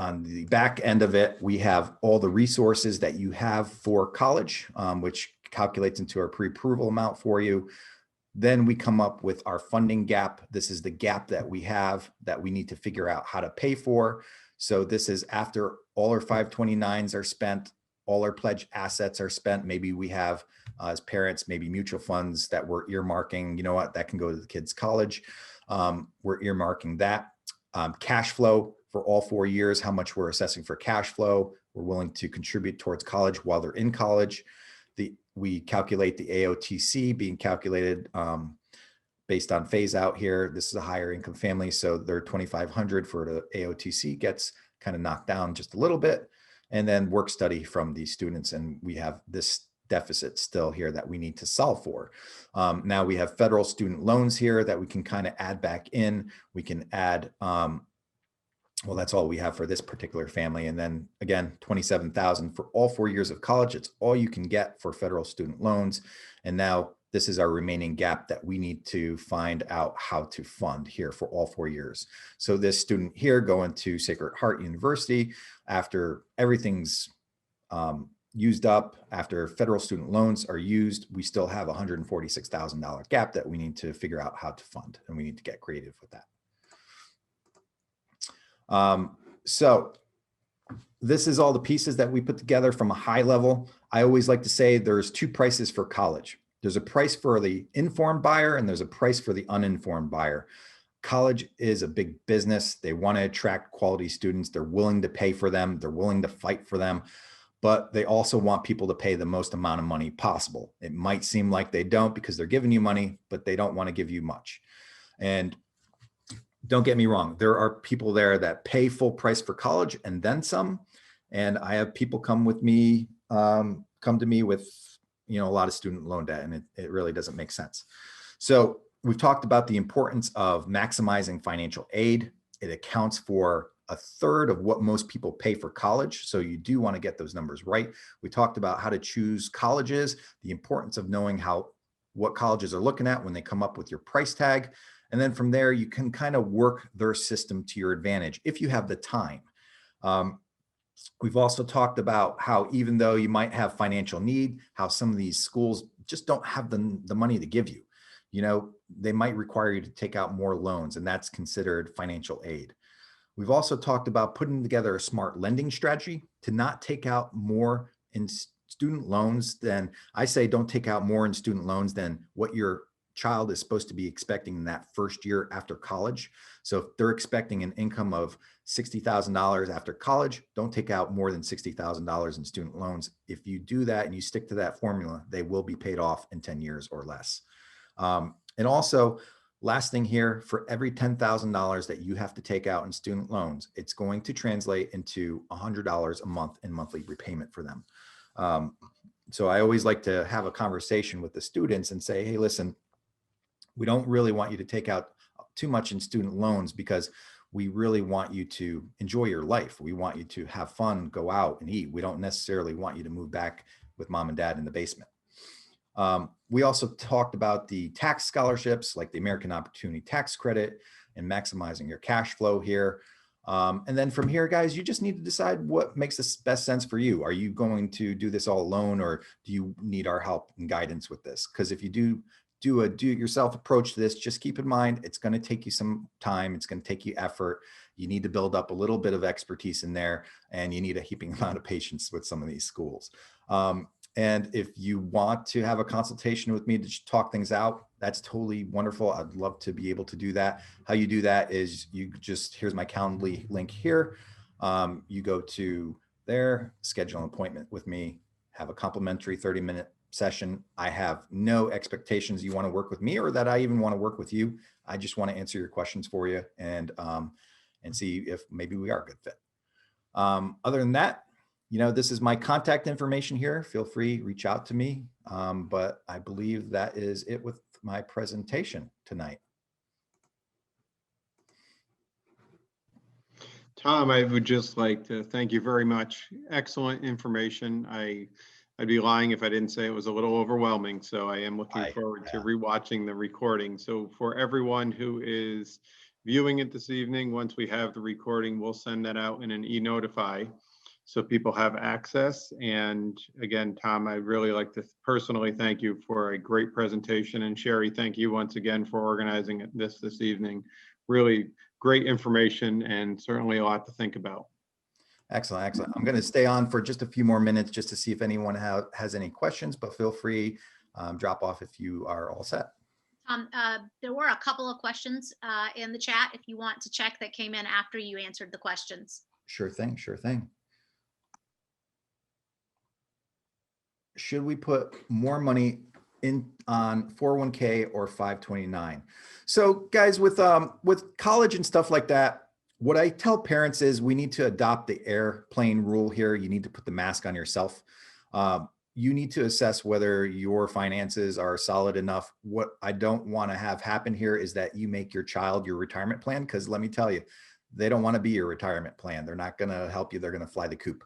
On the back end of it, we have all the resources that you have for college, which calculates into our pre-approval amount for you. Then we come up with our funding gap. This is the gap that we have that we need to figure out how to pay for. So this is after all our 529s are spent, all our pledged assets are spent. Maybe we have, as parents, maybe mutual funds that we're earmarking, you know what, that can go to the kids' college. We're earmarking that. Cash flow for all 4 years, how much we're assessing for cash flow. We're willing to contribute towards college while they're in college. We calculate the AOTC being calculated based on phase out here. This is a higher income family, so their $2,500 for the AOTC gets kind of knocked down just a little bit. And then work study from these students, and we have this deficit still here that we need to solve for. Now we have federal student loans here that we can kind of add back in. We can add, well, that's all we have for this particular family. And then again, $27,000 for all 4 years of college. It's all you can get for federal student loans. And now this is our remaining gap that we need to find out how to fund here for all 4 years. So this student here going to Sacred Heart University, after everything's used up, after federal student loans are used, we still have a $146,000 gap that we need to figure out how to fund, and we need to get creative with that. So this is all the pieces that we put together from a high level. I always like to say there's 2 prices for college. There's a price for the informed buyer and there's a price for the uninformed buyer. College is a big business. They want to attract quality students. They're willing to pay for them. They're willing to fight for them, but they also want people to pay the most amount of money possible. It might seem like they don't because they're giving you money, but they don't want to give you much. And don't get me wrong, there are people there that pay full price for college and then some. And I have people come to me with, a lot of student loan debt, and it really doesn't make sense. So we've talked about the importance of maximizing financial aid. It accounts for a third of what most people pay for college. So you do want to get those numbers right. We talked about how to choose colleges, the importance of knowing what colleges are looking at when they come up with your price tag. And then from there, you can kind of work their system to your advantage if you have the time. We've also talked about how even though you might have financial need, how some of these schools just don't have the money to give you. They might require you to take out more loans, and that's considered financial aid. We've also talked about putting together a smart lending strategy to not take out more in student loans than, I say, don't take out more in student loans than what your child is supposed to be expecting in that first year after college. So if they're expecting an income of $60,000 after college, don't take out more than $60,000 in student loans. If you do that and you stick to that formula, they will be paid off in 10 years or less. And also, last thing here, for every $10,000 that you have to take out in student loans, it's going to translate into $100 a month in monthly repayment for them. So I always like to have a conversation with the students and say, hey, listen, we don't really want you to take out too much in student loans because we really want you to enjoy your life. We want you to have fun, go out and eat. We don't necessarily want you to move back with mom and dad in the basement. We also talked about the tax scholarships like the American Opportunity Tax Credit and maximizing your cash flow here. And then from here, guys, you just need to decide what makes the best sense for you. Are you going to do this all alone, or do you need our help and guidance with this? Because if you do a do-it-yourself approach to this, just keep in mind, it's going to take you some time. It's going to take you effort. You need to build up a little bit of expertise in there, and you need a heaping amount of patience with some of these schools. And if you want to have a consultation with me to talk things out, that's totally wonderful. I'd love to be able to do that. How you do that is here's my Calendly link here. You go to there, schedule an appointment with me, have a complimentary 30-minute session. I have no expectations you want to work with me or that I even want to work with you. I just want to answer your questions for you and see if maybe we are a good fit. Other than that, this is my contact information here. Feel free, reach out to me. But I believe that is it with my presentation tonight. Tom, I would just like to thank you very much. Excellent information. I'd be lying if I didn't say it was a little overwhelming. So I am looking forward to rewatching the recording. So for everyone who is viewing it this evening, once we have the recording, we'll send that out in an e-notify so people have access. And again, Tom, I'd really like to personally thank you for a great presentation. And Sherry, thank you once again for organizing this evening. Really great information and certainly a lot to think about. Excellent, excellent. I'm going to stay on for just a few more minutes just to see if anyone has any questions, but feel free, drop off if you are all set. There were a couple of questions in the chat if you want to check that came in after you answered the questions. Sure thing, sure thing. Should we put more money in on 401k or 529? So guys, with college and stuff like that, what I tell parents is we need to adopt the airplane rule here. You need to put the mask on yourself. You need to assess whether your finances are solid enough. What I don't want to have happen here is that you make your child your retirement plan, because let me tell you, they don't want to be your retirement plan. They're not going to help you. They're going to fly the coop.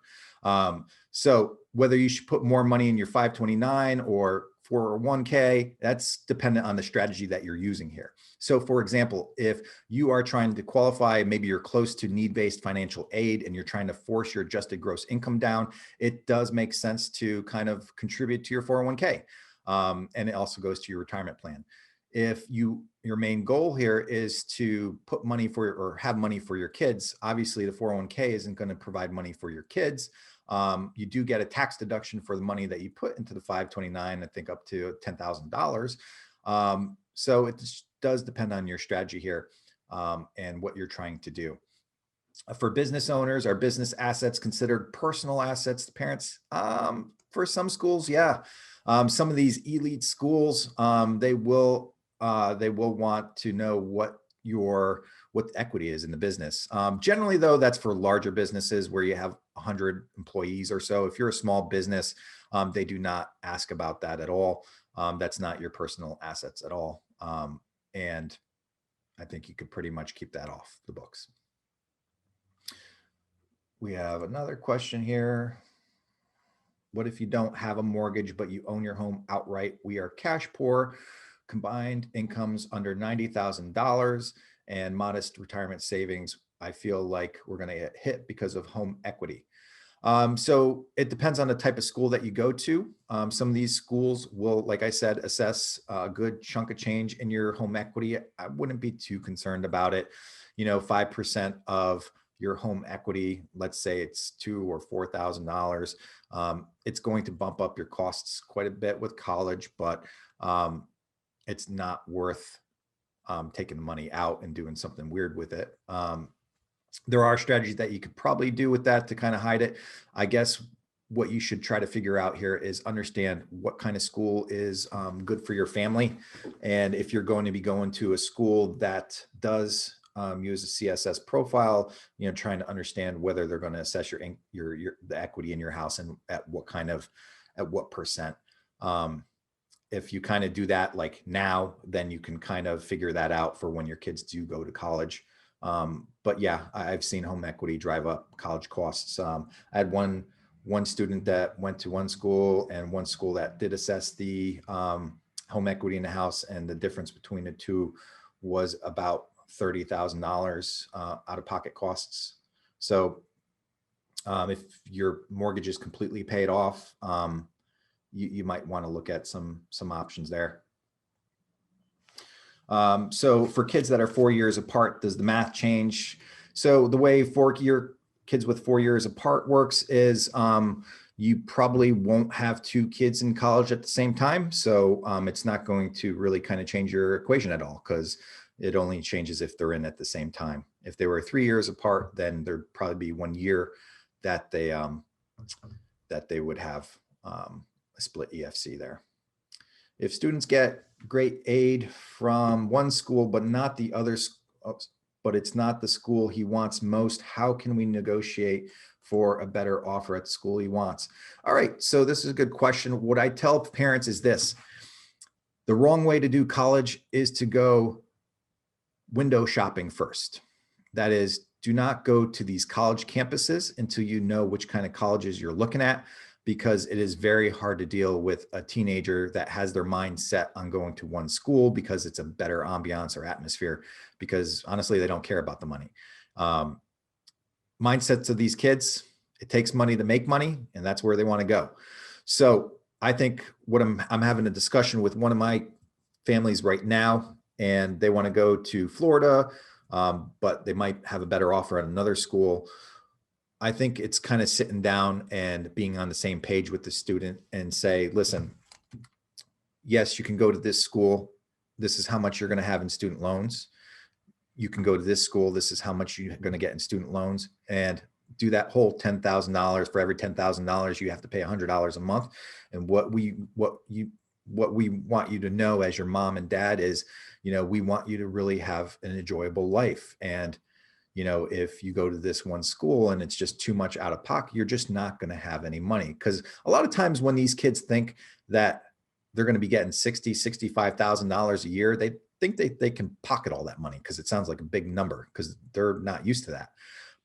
So whether you should put more money in your 529 or 401k, that's dependent on the strategy that you're using here. So for example, if you are trying to qualify, maybe you're close to need-based financial aid and you're trying to force your adjusted gross income down, it does make sense to kind of contribute to your 401k. And it also goes to your retirement plan. If your main goal here is to put money for or have money for your kids, obviously the 401k isn't going to provide money for your kids. You do get a tax deduction for the money that you put into the 529, I think up to $10,000. So it does depend on your strategy here and what you're trying to do. For business owners, are business assets considered personal assets to parents? For some schools, yeah. Some of these elite schools, they will want to know what the equity is in the business. Generally, though, that's for larger businesses where you have 100 employees or so. If you're a small business, they do not ask about that at all. That's not your personal assets at all. And I think you could pretty much keep that off the books. We have another question here. What if you don't have a mortgage, but you own your home outright? We are cash poor, combined incomes under $90,000 and modest retirement savings. I feel like we're going to get hit because of home equity. So it depends on the type of school that you go to. Some of these schools will, like I said, assess a good chunk of change in your home equity. I wouldn't be too concerned about it. 5% of your home equity, let's say it's $2,000 or $4,000. It's going to bump up your costs quite a bit with college, but it's not worth taking the money out and doing something weird with it. There are strategies that you could probably do with that to kind of hide it. I guess what you should try to figure out here is understand what kind of school is good for your family. And if you're going to be going to a school that does use a CSS profile, trying to understand whether they're going to assess the equity in your house and at what percent. If you kind of do that like now, then you can kind of figure that out for when your kids do go to college. But yeah, I've seen home equity drive up college costs. I had one student that went to one school and one school that did assess the home equity in the house, and the difference between the two was about $30,000 out of pocket costs. So if your mortgage is completely paid off, you might want to look at some options there. So for kids that are 4 years apart, does the math change? So the way kids with 4 years apart works is you probably won't have two kids in college at the same time. So it's not going to really kind of change your equation at all, because it only changes if they're in at the same time. If they were 3 years apart, then there'd probably be 1 year that they would have a split EFC there. If students get great aid from one school, but not the other, but it's not the school he wants most, how can we negotiate for a better offer at the school he wants? All right, so this is a good question. What I tell parents is this: the wrong way to do college is to go window shopping first. That is, do not go to these college campuses until you know which kind of colleges you're looking at, because it is very hard to deal with a teenager that has their mind set on going to one school because it's a better ambiance or atmosphere, because honestly, they don't care about the money. Mindsets of these kids, it takes money to make money, and that's where they want to go. So I think what I'm having a discussion with one of my families right now, and they want to go to Florida, but they might have a better offer at another school. I think it's kind of sitting down and being on the same page with the student and say, listen, yes, you can go to this school. This is how much you're going to have in student loans. You can go to this school. This is how much you're going to get in student loans, and do that whole $10,000. For every $10,000, you have to pay $100 a month. And what we want you to know as your mom and dad is, we want you to really have an enjoyable life. And if you go to this one school and it's just too much out of pocket, you're just not going to have any money. Because a lot of times when these kids think that they're going to be getting $60,000, $65,000 a year, they think they can pocket all that money, because it sounds like a big number, because they're not used to that.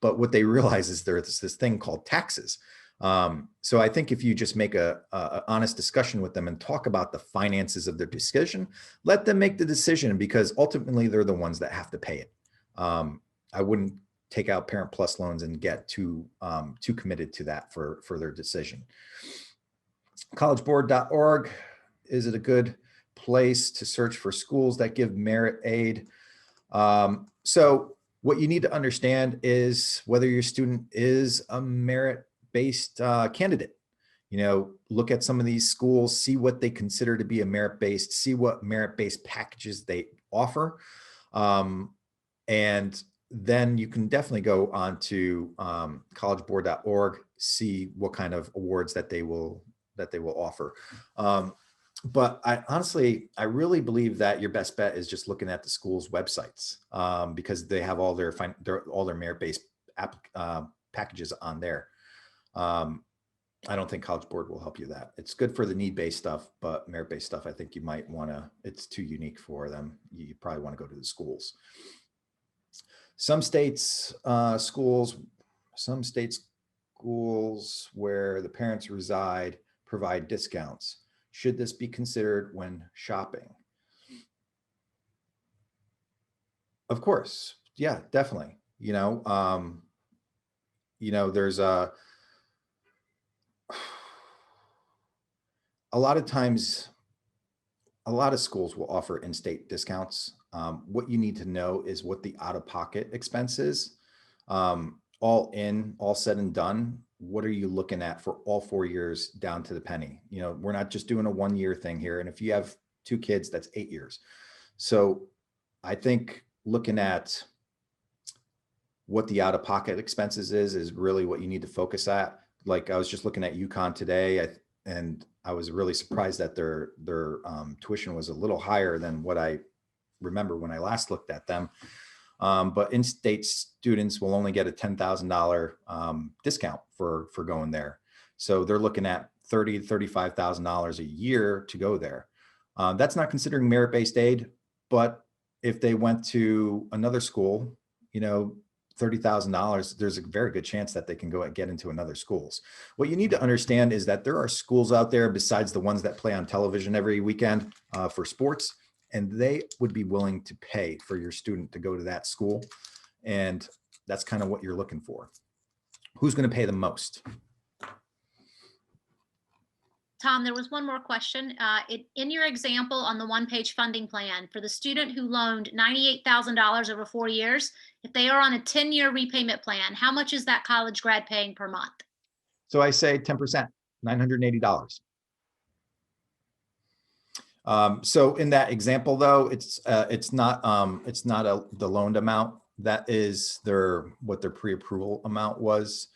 But what they realize is there's this thing called taxes. So I think if you just make a honest discussion with them and talk about the finances of their decision, let them make the decision, because ultimately they're the ones that have to pay it. I wouldn't take out Parent Plus loans and get too committed to that for their decision. Collegeboard.org, is it a good place to search for schools that give merit aid? So what you need to understand is whether your student is a merit-based candidate. Look at some of these schools, see what they consider to be a merit-based, see what merit-based packages they offer. And then you can definitely go on to collegeboard.org, see what kind of awards that they will offer. But I really believe that your best bet is just looking at the school's websites, because they have all their merit-based packages on there. I don't think College Board will help you that. It's good for the need-based stuff, but merit-based stuff, I think you might want to, it's too unique for them. You probably want to go to the schools. Some states schools where the parents reside provide discounts. Should this be considered when shopping? Of course. Yeah, definitely. There's a lot of times, a lot of schools will offer in-state discounts. What you need to know is what the out-of-pocket expense is. All in, all said and done, what are you looking at for all 4 years down to the penny? We're not just doing a 1 year thing here. And if you have 2 kids, that's 8 years. So I think looking at what the out-of-pocket expenses is really what you need to focus at. Like I was just looking at UConn today, and I was really surprised that their tuition was a little higher than what I remember when I last looked at them. But in-state students will only get a $10,000 discount for going there. So they're looking at $30,000 to $35,000 a year to go there. That's not considering merit-based aid, but if they went to another school, $30,000, there's a very good chance that they can go and get into another schools. What you need to understand is that there are schools out there besides the ones that play on television every weekend for sports, and they would be willing to pay for your student to go to that school. And that's kind of what you're looking for. Who's going to pay the most? Tom, there was one more question. In your example on the one-page funding plan, for the student who loaned $98,000 over 4 years, if they are on a 10-year repayment plan, how much is that college grad paying per month? So I say 10%, $980. So in that example, though, it's not the loaned amount. That is what their pre-approval amount was.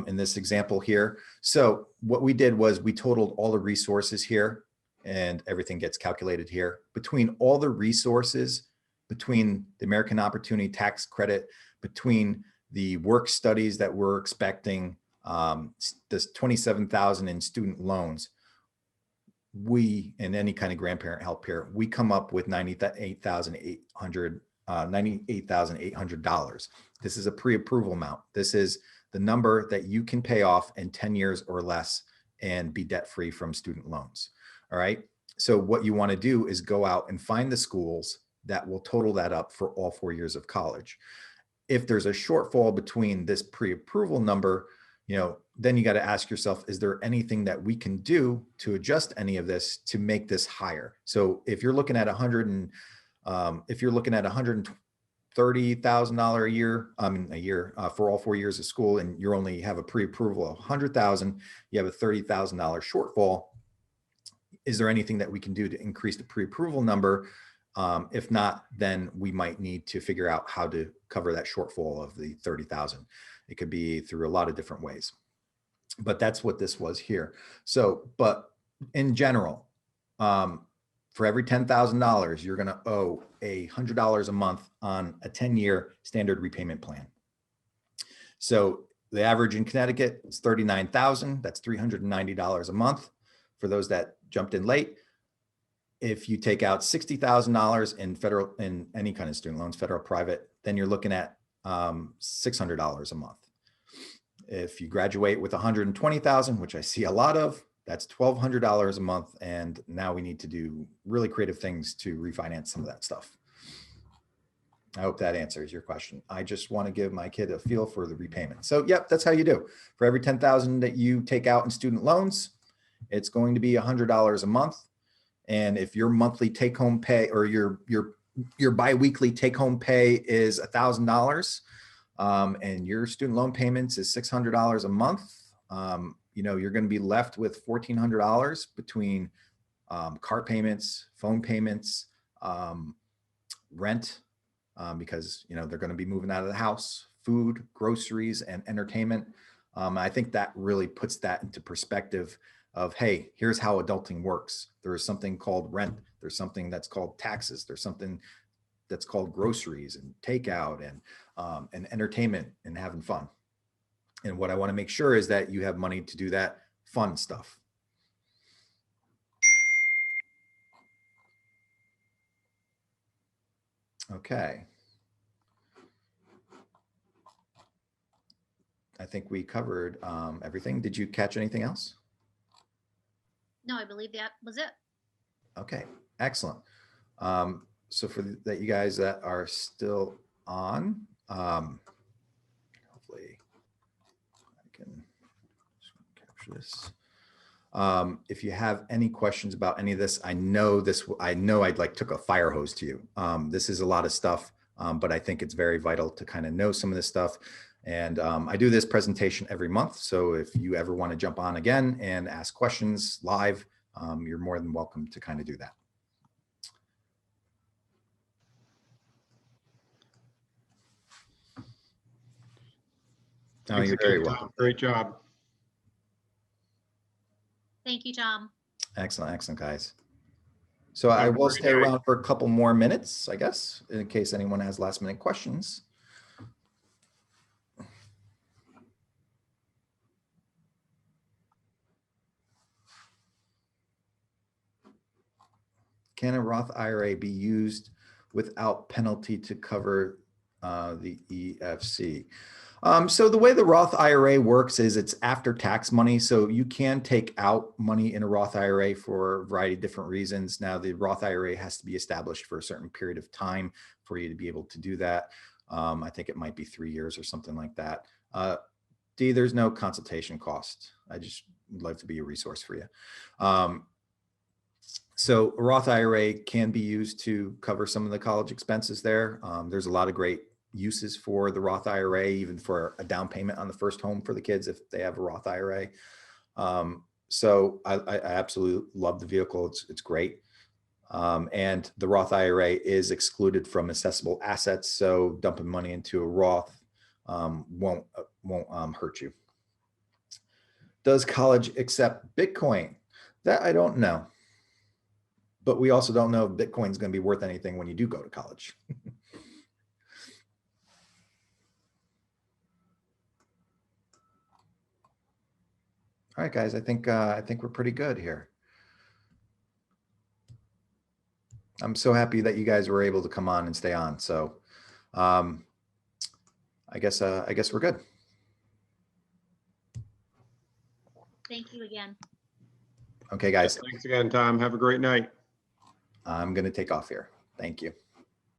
In this example here. So what we did was we totaled all the resources here, and everything gets calculated here. Between all the resources, between the American Opportunity Tax Credit, between the work studies that we're expecting, this $27,000 in student loans, we, and any kind of grandparent help here, we come up with $98,800. This is a pre-approval amount. This is the number that you can pay off in 10 years or less and be debt-free from student loans. All right. So what you want to do is go out and find the schools that will total that up for all 4 years of college. If there's a shortfall between this pre-approval number, then you got to ask yourself, is there anything that we can do to adjust any of this to make this higher? So if you're looking at $130,000 a year, for all 4 years of school, and you only have a pre-approval of $100,000, you have a $30,000 shortfall. Is there anything that we can do to increase the pre-approval number? If not, then we might need to figure out how to cover that shortfall of the $30,000. It could be through a lot of different ways, but that's what this was here. So, but in general, for every $10,000, you're going to owe $100 a month on a 10-year standard repayment plan. So the average in Connecticut is $39,000. That's $390 a month for those that jumped in late. If you take out $60,000 in any kind of student loans, federal, private, then you're looking at $600 a month. If you graduate with 120,000, which I see a lot of, that's $1,200 a month. And now we need to do really creative things to refinance some of that stuff. I hope that answers your question. I just want to give my kid a feel for the repayment. So yep, that's how you do. For every 10,000 that you take out in student loans, it's going to be $100 a month. And if your monthly take home pay or your biweekly take home pay is $1,000, and your student loan payments is $600 a month, you know, you're going to be left with $1,400 between car payments, phone payments, rent, because, you know, they're going to be moving out of the house, food, groceries, and entertainment. I think that really puts that into perspective of, hey, here's how adulting works. There is something called rent. There's something that's called taxes. There's something that's called groceries and takeout and entertainment and having fun. And what I want to make sure is that you have money to do that fun stuff. Okay. I think we covered everything. Did you catch anything else? No, I believe that was it. Okay, excellent. So for that, you guys that are still on, hopefully I can capture this. If you have any questions about any of this, I know I'd like took a fire hose to you. This is a lot of stuff, but I think it's very vital to kind of know some of this stuff. And I do this presentation every month. So if you ever want to jump on again and ask questions live, you're more than welcome to kind of do that. No, Thanks you're again, very Tom. welcome. Great job. Thank you, Tom. Excellent, excellent, guys. So Have I a will great stay day. around for a couple more minutes, I guess, in case anyone has last minute questions. Can a Roth IRA be used without penalty to cover the EFC? So the way the Roth IRA works is it's after tax money. So you can take out money in a Roth IRA for a variety of different reasons. Now the Roth IRA has to be established for a certain period of time for you to be able to do that. I think it might be 3 years or something like that. D, there's no consultation cost. I just would like to be a resource for you. So a Roth IRA can be used to cover some of the college expenses there. There's a lot of great uses for the Roth IRA, even for a down payment on the first home for the kids if they have a Roth IRA. So I absolutely love the vehicle. It's great. And the Roth IRA is excluded from assessable assets. So dumping money into a Roth won't hurt you. Does college accept Bitcoin? That I don't know. But we also don't know if Bitcoin is going to be worth anything when you do go to college. All right, guys, I think we're pretty good here. I'm so happy that you guys were able to come on and stay on. So I guess we're good. Thank you again. Okay, guys, Thanks again, Tom. Have a great night. I'm going to take off here. Thank you.